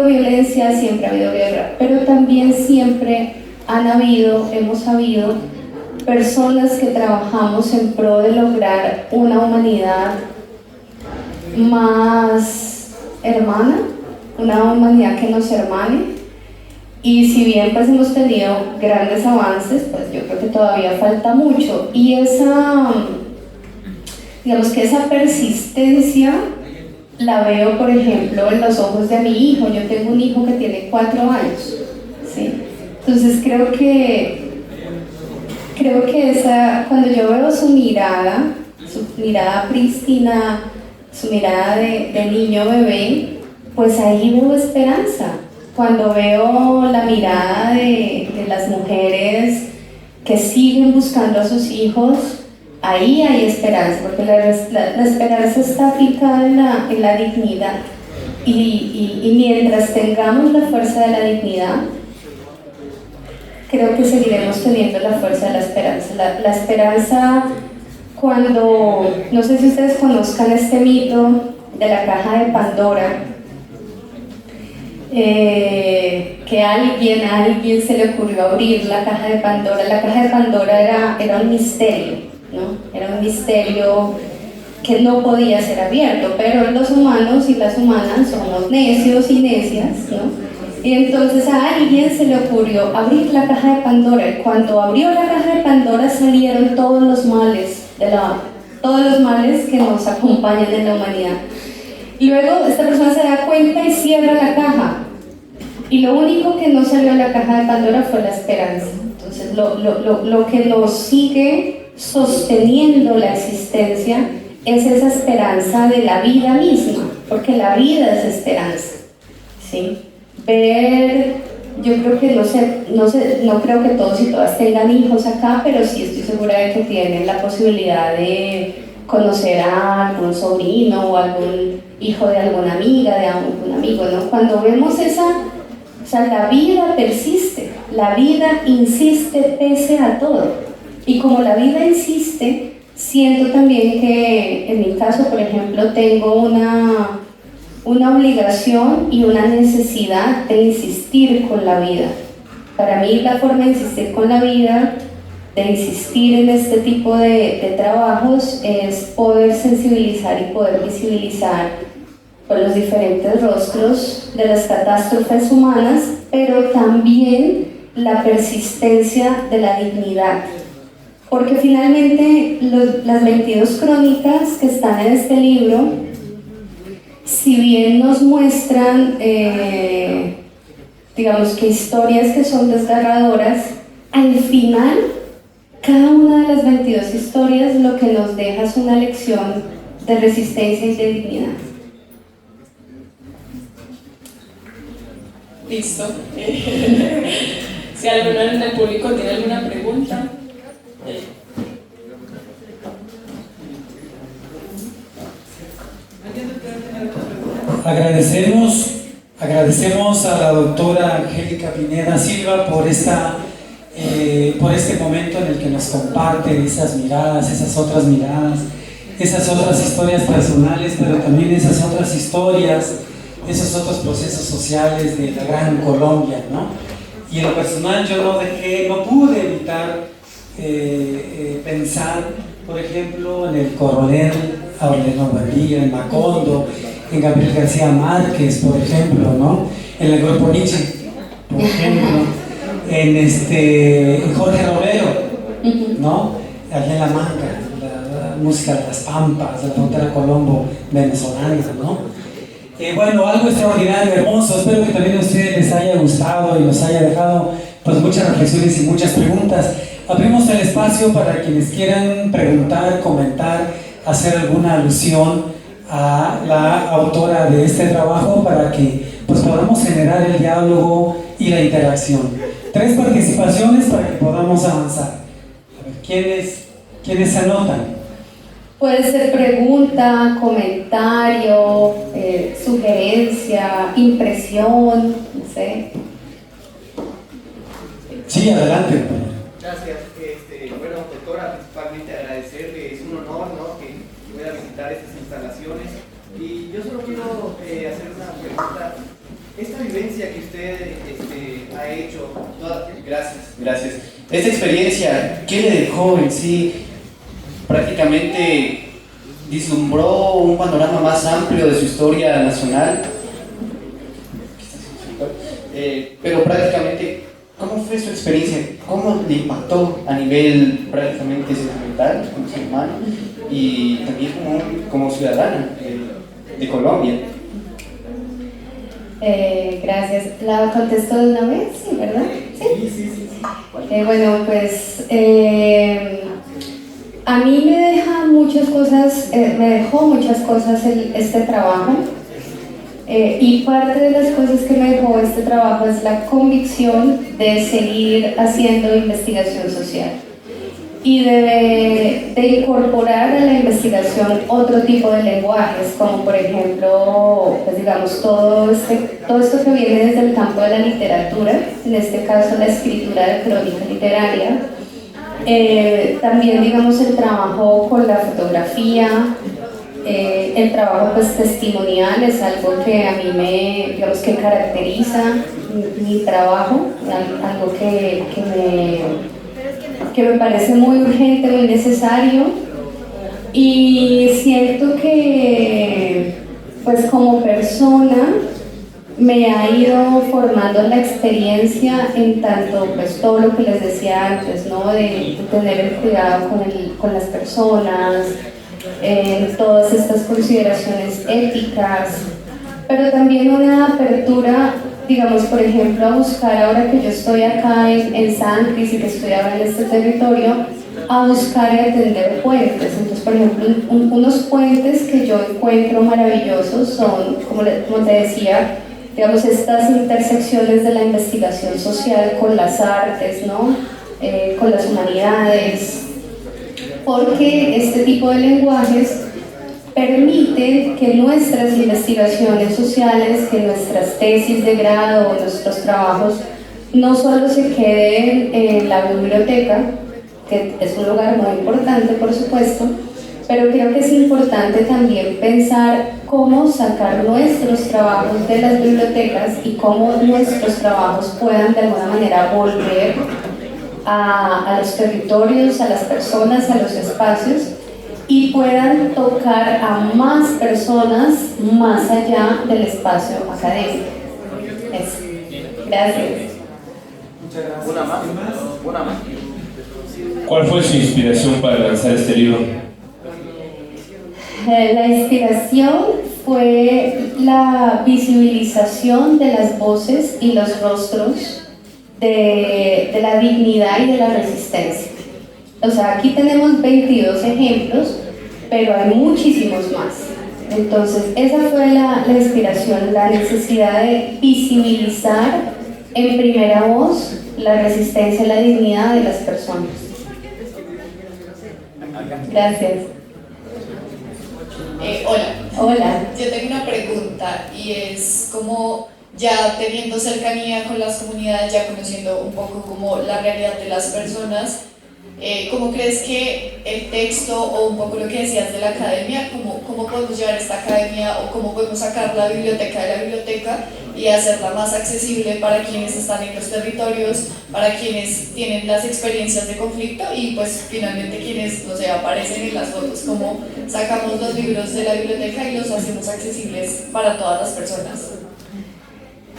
violencia, siempre ha habido guerra, pero también siempre hemos habido personas que trabajamos en pro de lograr una humanidad más hermana, una humanidad que nos hermane. Y si bien pues hemos tenido grandes avances, pues yo creo que todavía falta mucho, y digamos que esa persistencia la veo, por ejemplo, en los ojos de mi hijo. Yo tengo un hijo que tiene 4 años, ¿sí? Entonces creo que cuando yo veo su mirada prístina, su mirada de niño bebé, pues ahí veo esperanza. Cuando veo la mirada de las mujeres que siguen buscando a sus hijos, ahí hay esperanza, porque la esperanza está fijada en la dignidad. Y mientras tengamos la fuerza de la dignidad, creo que seguiremos teniendo la fuerza de la esperanza. La esperanza, cuando, no sé si ustedes conozcan este mito de la caja de Pandora, que a alguien se le ocurrió abrir la caja de Pandora. La caja de Pandora era un misterio, ¿no? Era un misterio que no podía ser abierto, pero los humanos y las humanas somos necios y necias, ¿no? Y entonces a alguien se le ocurrió abrir la caja de Pandora, y cuando abrió la caja de Pandora salieron todos los males que nos acompañan en la humanidad. Y luego esta persona se da cuenta y cierra la caja. Y lo único que no salió de la caja de Pandora fue la esperanza. Entonces lo que nos sigue sosteniendo la existencia es esa esperanza de la vida misma, porque la vida es esperanza, ¿sí? Yo creo que no creo que todos y todas tengan hijos acá, pero sí estoy segura de que tienen la posibilidad de conocer a algún sobrino o algún hijo de alguna amiga, de algún amigo, ¿no? Cuando vemos la vida persiste, la vida insiste pese a todo. Y como la vida insiste, siento también que en mi caso, por ejemplo, tengo una obligación y una necesidad de insistir con la vida. Para mí la forma de insistir con la vida, de insistir en este tipo de trabajos, es poder sensibilizar y poder visibilizar por los diferentes rostros de las catástrofes humanas, pero también la persistencia de la dignidad. Porque finalmente las 22 crónicas que están en este libro, si bien nos muestran, digamos que historias que son desgarradoras, al final, cada una de las 22 historias lo que nos deja es una lección de resistencia y de dignidad. Listo. Si alguno en el público tiene alguna pregunta. Agradecemos a la doctora Angélica Pineda Silva por este momento en el que nos comparte esas miradas, esas otras miradas, esas otras historias personales, pero también esas otras historias, esos otros procesos sociales de la gran Colombia, ¿no? Y en lo personal yo no pude evitar pensar, por ejemplo, en el coronel Aureliano Buendía, en Macondo, en Gabriel García Márquez, por ejemplo, ¿no? En el grupo Nietzsche, por ejemplo, en Jorge Romero, ¿no? Allá en La Manga, la música de las Pampas, de la frontera colombo-venezolana, ¿no? Bueno, algo extraordinario, hermoso. Espero que también a ustedes les haya gustado y nos haya dejado pues muchas reflexiones y muchas preguntas. Abrimos el espacio para quienes quieran preguntar, comentar, hacer alguna alusión a la autora de este trabajo para que pues podamos generar el diálogo y la interacción. 3 participaciones para que podamos avanzar. A ver, ¿quiénes se anotan? Puede ser pregunta, comentario, sugerencia, impresión, no sé. Sí, adelante. Gracias. Bueno, doctora, principalmente agradecerle, es un honor, ¿no?, que pueda visitar estas instalaciones. Y yo solo quiero hacer una pregunta. Esta vivencia que usted ha hecho, gracias. Esta experiencia, ¿qué le dejó en sí? Prácticamente vislumbró un panorama más amplio de su historia nacional, pero prácticamente, ¿cómo fue su experiencia? ¿Cómo le impactó a nivel prácticamente sentimental, como ser humano, y también como ciudadana? de Colombia. Gracias. ¿La contesto de una vez? Sí, ¿verdad? Sí. Bueno, pues a mí me deja muchas cosas, me dejó muchas cosas este trabajo. Y parte de las cosas que me dejó este trabajo es la convicción de seguir haciendo investigación social y de incorporar a la investigación otro tipo de lenguajes, como por ejemplo, pues digamos, todo esto que viene desde el campo de la literatura, en este caso la escritura de crónica literaria, también digamos el trabajo con la fotografía, el trabajo pues testimonial es algo que a mí digamos que caracteriza mi trabajo, algo que me parece muy urgente, muy necesario, y siento que pues como persona me ha ido formando la experiencia en tanto pues todo lo que les decía antes, ¿no? De tener el cuidado con las personas, todas estas consideraciones éticas, pero también una apertura, digamos, por ejemplo, a buscar, ahora que yo estoy acá en San Cris y que estoy ahora en este territorio, a buscar y atender puentes. Entonces, por ejemplo, unos puentes que yo encuentro maravillosos son, como te decía, digamos, estas intersecciones de la investigación social con las artes, ¿no? Con las humanidades, porque este tipo de lenguajes permiten que nuestras investigaciones sociales, que nuestras tesis de grado o nuestros trabajos no solo se queden en la biblioteca, que es un lugar muy importante por supuesto, pero creo que es importante también pensar cómo sacar nuestros trabajos de las bibliotecas y cómo nuestros trabajos puedan de alguna manera volver a los territorios, a las personas, a los espacios, y puedan tocar a más personas más allá del espacio académico. Eso. Gracias. Una más. ¿Cuál fue su inspiración para lanzar este libro? La inspiración fue la visibilización de las voces y los rostros de la dignidad y de la resistencia. O sea, aquí tenemos 22 ejemplos, pero hay muchísimos más. Entonces, esa fue la inspiración, la necesidad de visibilizar en primera voz la resistencia y la dignidad de las personas. Gracias. Hola. Yo tengo una pregunta y es como ya teniendo cercanía con las comunidades, ya conociendo un poco como la realidad de las personas, ¿cómo crees que el texto o un poco lo que decías de la academia, cómo podemos llevar esta academia o cómo podemos sacar la biblioteca de la biblioteca y hacerla más accesible para quienes están en los territorios, para quienes tienen las experiencias de conflicto y pues finalmente quienes, no sé, aparecen en las fotos, cómo sacamos los libros de la biblioteca y los hacemos accesibles para todas las personas?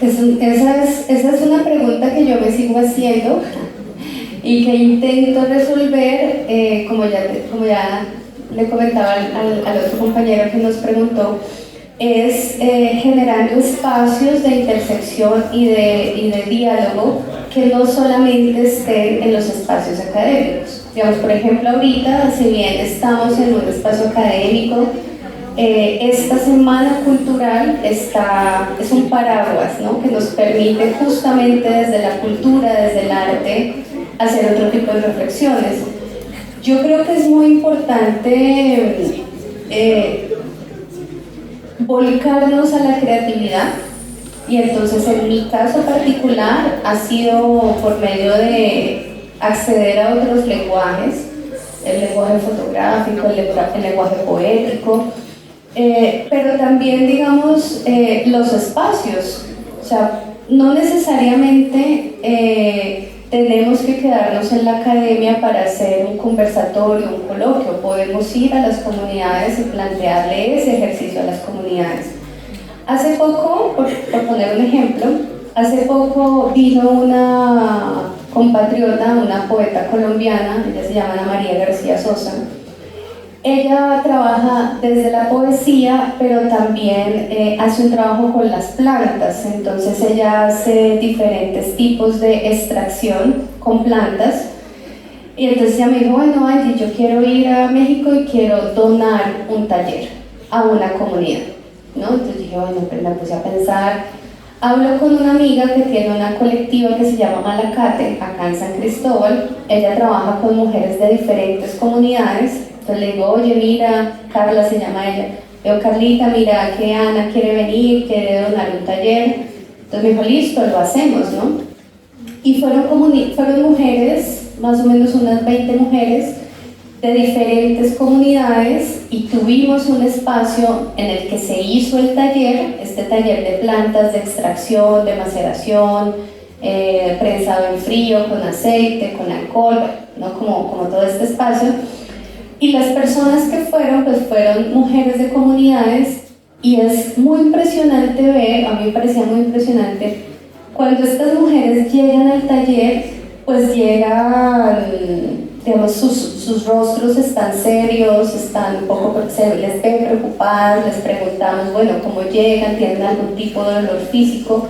Esa es una pregunta que yo me sigo haciendo y que intento resolver, como ya le comentaba al otro compañero que nos preguntó, es generando espacios de intersección y de diálogo que no solamente estén en los espacios académicos. Digamos, por ejemplo, ahorita, si bien estamos en un espacio académico, esta semana cultural es un paraguas, ¿no? Que nos permite justamente desde la cultura, desde el arte, hacer otro tipo de reflexiones. Yo creo que es muy importante volcarnos a la creatividad, y entonces en mi caso particular ha sido por medio de acceder a otros lenguajes, el lenguaje fotográfico, el lenguaje poético, pero también, digamos, los espacios. O sea, no necesariamente tenemos que quedarnos en la academia para hacer un conversatorio, un coloquio. Podemos ir a las comunidades y plantearle ese ejercicio a las comunidades. Hace poco, por poner un ejemplo, hace poco vino una compatriota, una poeta colombiana, ella se llama Ana María García Sosa, Ella trabaja desde la poesía, pero también hace un trabajo con las plantas. Entonces ella hace diferentes tipos de extracción con plantas. Y entonces ella me dijo, bueno, Angie, yo quiero ir a México y quiero donar un taller a una comunidad, ¿no? Entonces dije, bueno, pues me puse a pensar. Hablo con una amiga que tiene una colectiva que se llama Malacate, acá en San Cristóbal. Ella trabaja con mujeres de diferentes comunidades. Entonces le digo, oye, mira, Carla se llama ella. Le digo, Carlita, mira que Ana quiere venir, quiere donar un taller. Entonces me dijo, listo, lo hacemos, ¿no? Y fueron mujeres, más o menos unas 20 mujeres, de diferentes comunidades, y tuvimos un espacio en el que se hizo el taller, este taller de plantas, de extracción, de maceración, prensado en frío, con aceite, con alcohol, ¿no? como todo este espacio. Y las personas que fueron, pues fueron mujeres de comunidades, y es muy impresionante ver, a mí me parecía muy impresionante, cuando estas mujeres llegan al taller, pues llegan, digamos, sus rostros están serios, están un poco, se les ven preocupadas, les preguntamos, bueno, ¿cómo llegan? ¿Tienen algún tipo de dolor físico?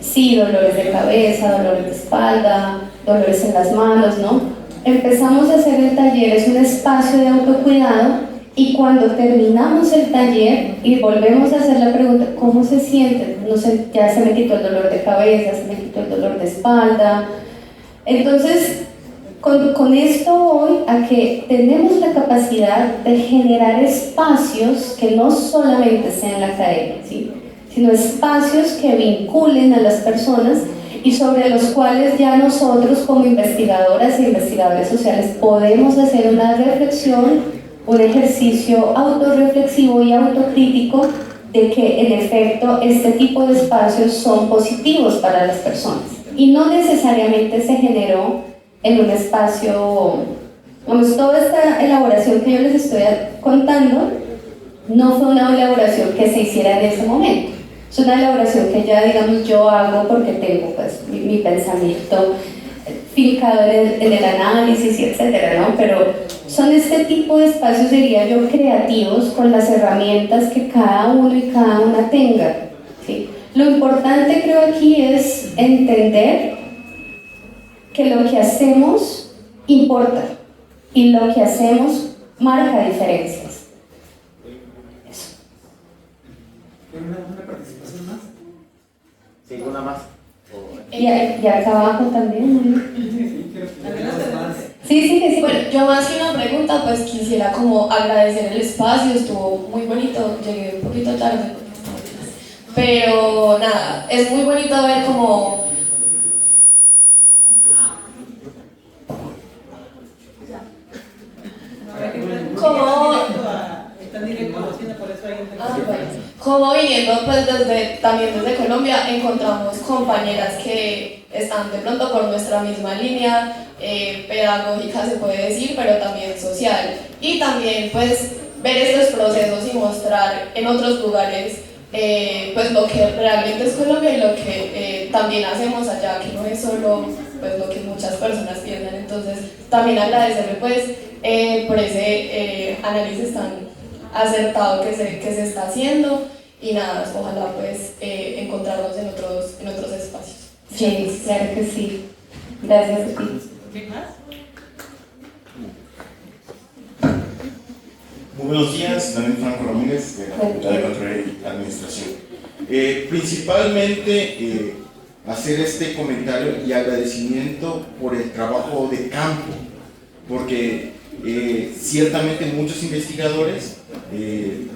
Sí, dolores de cabeza, dolores de espalda, dolores en las manos, ¿no? Empezamos a hacer el taller, es un espacio de autocuidado, y cuando terminamos el taller y volvemos a hacer la pregunta, ¿cómo se sienten? No sé, ya se me quitó el dolor de cabeza, se me quitó el dolor de espalda. Entonces, con esto voy a que tenemos la capacidad de generar espacios que no solamente sean la academia, ¿sí? Sino espacios que vinculen a las personas y sobre los cuales ya nosotros como investigadoras e investigadores sociales podemos hacer una reflexión, un ejercicio autorreflexivo y autocrítico de que en efecto este tipo de espacios son positivos para las personas y no necesariamente se generó en un espacio, vamos, toda esta elaboración que yo les estoy contando no fue una elaboración que se hiciera en ese momento. Es una elaboración que ya, digamos, yo hago porque tengo pues mi pensamiento fincado en el análisis y etcétera, ¿no? Pero son este tipo de espacios, diría yo, creativos, con las herramientas que cada uno y cada una tenga, ¿sí? Lo importante, creo, aquí es entender que lo que hacemos importa y lo que hacemos marca diferencias. Eso. ¿Una participación más? Sí, una más. Y acá abajo también. Sí, que sí. Bueno, yo más que una pregunta, pues quisiera como agradecer el espacio, estuvo muy bonito, llegué un poquito tarde, pero nada, es muy bonito ver como como viniendo pues también desde Colombia encontramos compañeras que están de pronto por nuestra misma línea pedagógica, se puede decir, pero también social, y también pues ver estos procesos y mostrar en otros lugares pues lo que realmente es Colombia y lo que también hacemos allá, que no es solo pues lo que muchas personas piensan. Entonces también agradecerle pues por ese análisis tan acertado que se está haciendo, y nada, ojalá pues encontrarnos en otros espacios. Sí, claro que sí. Gracias a ti. ¿Qué más? Muy buenos días, Daniel Franco Ramírez, de la Facultad de Control y Administración. Principalmente hacer este comentario y agradecimiento por el trabajo de campo, porque ciertamente muchos investigadores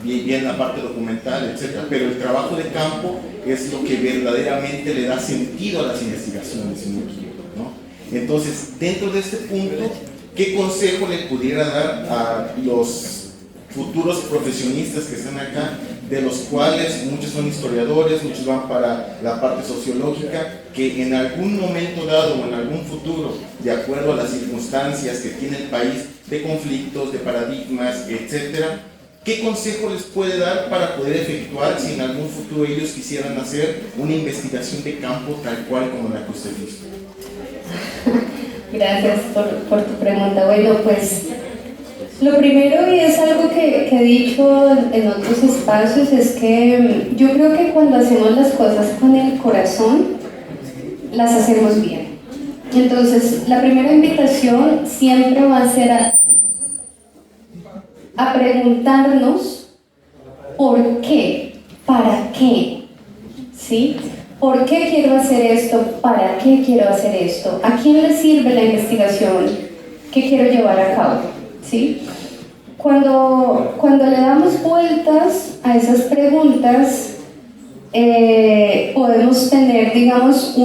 bien la parte documental, etcétera, pero el trabajo de campo es lo que verdaderamente le da sentido a las investigaciones, si no me equivoco, ¿no? Entonces, dentro de este punto, ¿qué consejo le pudiera dar a los futuros profesionistas que están acá, de los cuales muchos son historiadores, muchos van para la parte sociológica, que en algún momento dado o en algún futuro, de acuerdo a las circunstancias que tiene el país, de conflictos, de paradigmas, etcétera, ¿qué consejo les puede dar para poder efectuar si en algún futuro ellos quisieran hacer una investigación de campo tal cual como la que usted hizo? Gracias por tu pregunta. Bueno, pues Lo primero, y es algo que he dicho en otros espacios, es que yo creo que cuando hacemos las cosas con el corazón, las hacemos bien. Entonces, la primera invitación siempre va a ser a preguntarnos ¿por qué? ¿Para qué? ¿Sí? ¿Por qué quiero hacer esto? ¿Para qué quiero hacer esto? ¿A quién le sirve la investigación que quiero llevar a cabo? ¿Sí? Cuando le damos vueltas a esas preguntas, podemos tener, digamos,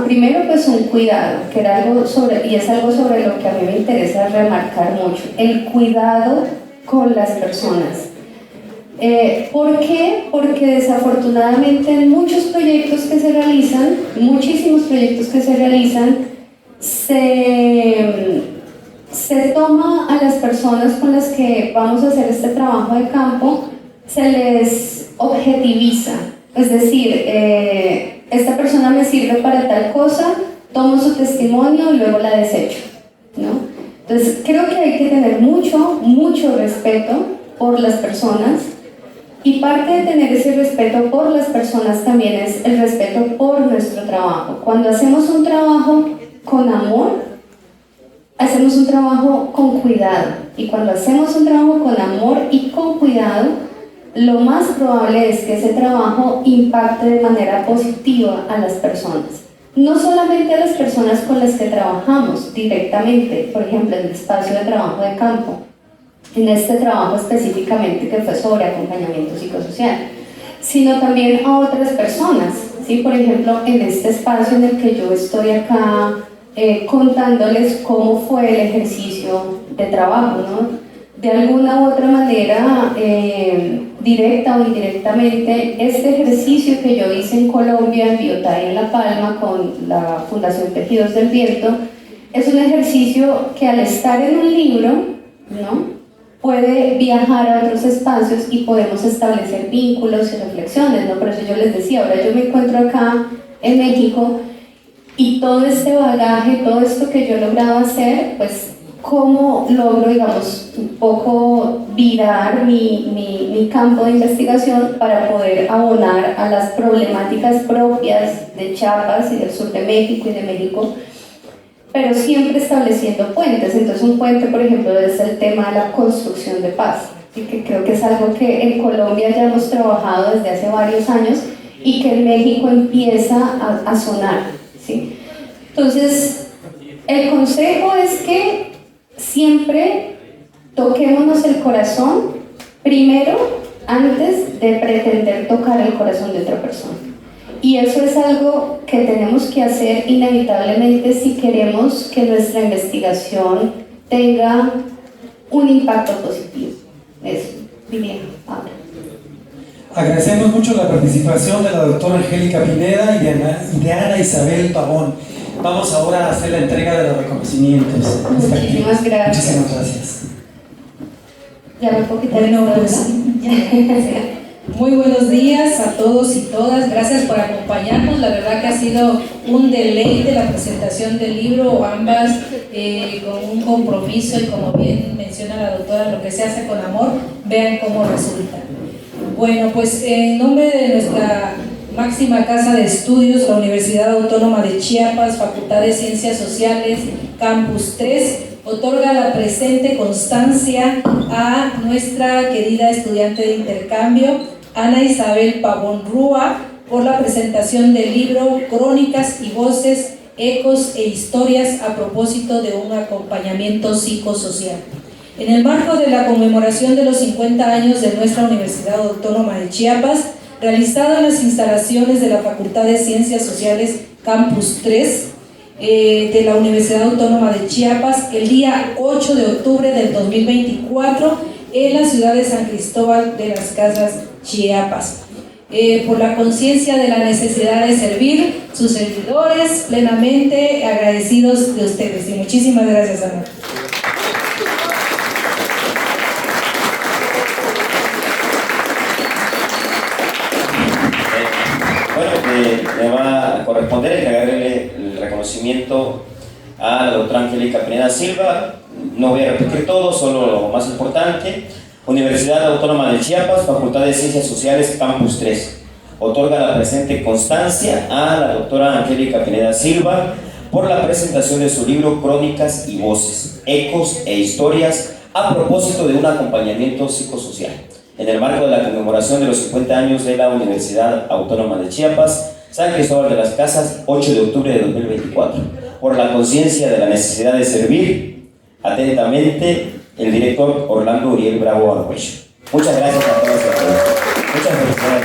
primero pues un cuidado, que era algo y es algo sobre lo que a mí me interesa remarcar mucho, el cuidado con las personas. ¿Por qué? Porque desafortunadamente en muchos proyectos que se realizan, muchísimos proyectos que se realizan, se toma a las personas con las que vamos a hacer este trabajo de campo, se les objetiviza. Es decir, esta persona me sirve para tal cosa, tomo su testimonio y luego la desecho, ¿no? Entonces, creo que hay que tener mucho respeto por las personas, y parte de tener ese respeto por las personas también es el respeto por nuestro trabajo. Cuando hacemos un trabajo con amor, hacemos un trabajo con cuidado, y cuando hacemos un trabajo con amor y con cuidado, lo más probable es que ese trabajo impacte de manera positiva a las personas. No solamente a las personas con las que trabajamos directamente, por ejemplo, en el espacio de trabajo de campo, en este trabajo específicamente que fue sobre acompañamiento psicosocial, sino también a otras personas, ¿sí? Por ejemplo, en este espacio en el que yo estoy acá contándoles cómo fue el ejercicio de trabajo, ¿no? De alguna u otra manera, directa o indirectamente, este ejercicio que yo hice en Colombia, en Biotá y en La Palma, con la Fundación Tejidos del Viento, es un ejercicio que al estar en un libro, ¿no?, puede viajar a otros espacios y podemos establecer vínculos y reflexiones, ¿no? Por eso yo les decía, ahora yo me encuentro acá en México y todo este bagaje, todo esto que yo he logrado hacer, pues cómo logro, digamos, un poco virar mi campo de investigación para poder abonar a las problemáticas propias de Chiapas y del sur de México y de México, pero siempre estableciendo puentes. Entonces un puente, por ejemplo, es el tema de la construcción de paz, y que creo que es algo que en Colombia ya hemos trabajado desde hace varios años y que en México empieza a sonar, ¿sí? Entonces, el consejo es que siempre toquémonos el corazón primero antes de pretender tocar el corazón de otra persona. Y eso es algo que tenemos que hacer inevitablemente si queremos que nuestra investigación tenga un impacto positivo. Eso diría ahora. Agradecemos mucho la participación de la doctora Angélica Pineda y de Ana Isabel Pavón. Vamos ahora a hacer la entrega de los reconocimientos. Muchísimas gracias. Muchísimas gracias. Ya me puedo quitar Bueno, el pues, muy buenos días a todos y todas. Gracias por acompañarnos. La verdad que ha sido un deleite la presentación del libro, ambas con un compromiso, y como bien menciona la doctora, lo que se hace con amor, vean cómo resulta. Bueno, pues en nombre de nuestra máxima casa de estudios, la Universidad Autónoma de Chiapas, Facultad de Ciencias Sociales, Campus 3, otorga la presente constancia a nuestra querida estudiante de intercambio, Ana Isabel Pavón Rúa, por la presentación del libro Crónicas y Voces, Ecos e Historias a propósito de un acompañamiento psicosocial. En el marco de la conmemoración de los 50 años de nuestra Universidad Autónoma de Chiapas, realizado en las instalaciones de la Facultad de Ciencias Sociales Campus 3 de la Universidad Autónoma de Chiapas, el día 8 de octubre del 2024 en la ciudad de San Cristóbal de las Casas, Chiapas. Por la conciencia de la necesidad de servir, sus servidores plenamente agradecidos de ustedes. Y muchísimas gracias, Ana. Me va a corresponder entregarle el reconocimiento a la doctora Angélica Pineda Silva, no voy a repetir todo, solo lo más importante. Universidad Autónoma de Chiapas, Facultad de Ciencias Sociales, Campus 3. Otorga la presente constancia a la doctora Angélica Pineda Silva por la presentación de su libro Crónicas y Voces, Ecos e Historias a propósito de un acompañamiento psicosocial, en el marco de la conmemoración de los 50 años de la Universidad Autónoma de Chiapas, San Cristóbal de las Casas, 8 de octubre de 2024, por la conciencia de la necesidad de servir. Atentamente, el director Orlando Uriel Bravo Arguello. Muchas gracias a todos y a todas. Muchas felicidades.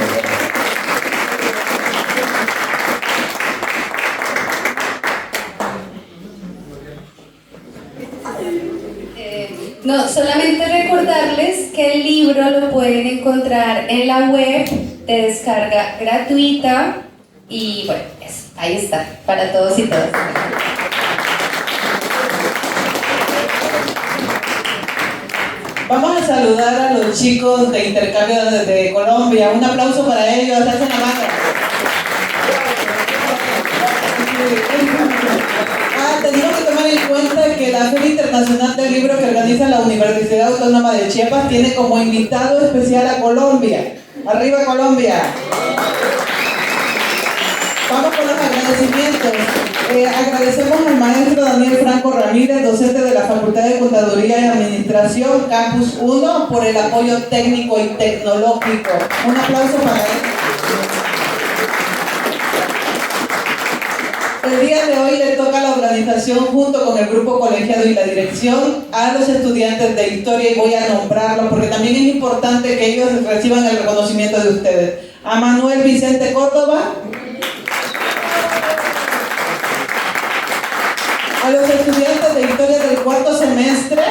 No, solamente recordarles que el libro lo pueden encontrar en la web de descarga gratuita y bueno, eso, ahí está, para todos y todas. Vamos a saludar a los chicos de intercambio de Colombia. Un aplauso para ellos, hacen la mano. Tenemos que tomar en cuenta que la Feria Internacional del Libro que organiza la Universidad Autónoma de Chiapas tiene como invitado especial a Colombia. ¡Arriba Colombia! Vamos con los agradecimientos. Agradecemos al maestro Daniel Franco Ramírez, docente de la Facultad de Contaduría y Administración, Campus 1, por el apoyo técnico y tecnológico. Un aplauso para él. El día de hoy le toca a la organización, junto con el grupo colegiado y la dirección, a los estudiantes de historia, y voy a nombrarlos porque también es importante que ellos reciban el reconocimiento de ustedes. A Manuel Vicente Córdoba, a los estudiantes de historia del cuarto semestre,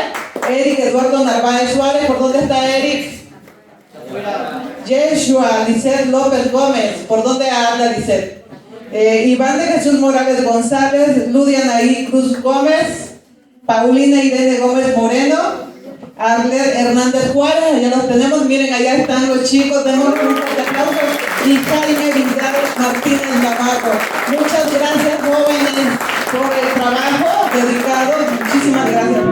Eric Eduardo Narváez Suárez. ¿Por dónde está Eric? Yeshua Lisset López Gómez. ¿Por dónde anda Lisset? Iván de Jesús Morales González, Ludia Naí Cruz Gómez, Paulina Irene Gómez Moreno, Arler Hernández Juárez. Allá los tenemos, miren, allá están los chicos, demos un fuerte aplauso. Y Jaime Vidal Martínez Navarro. Muchas gracias, jóvenes, por el trabajo dedicado. Muchísimas gracias.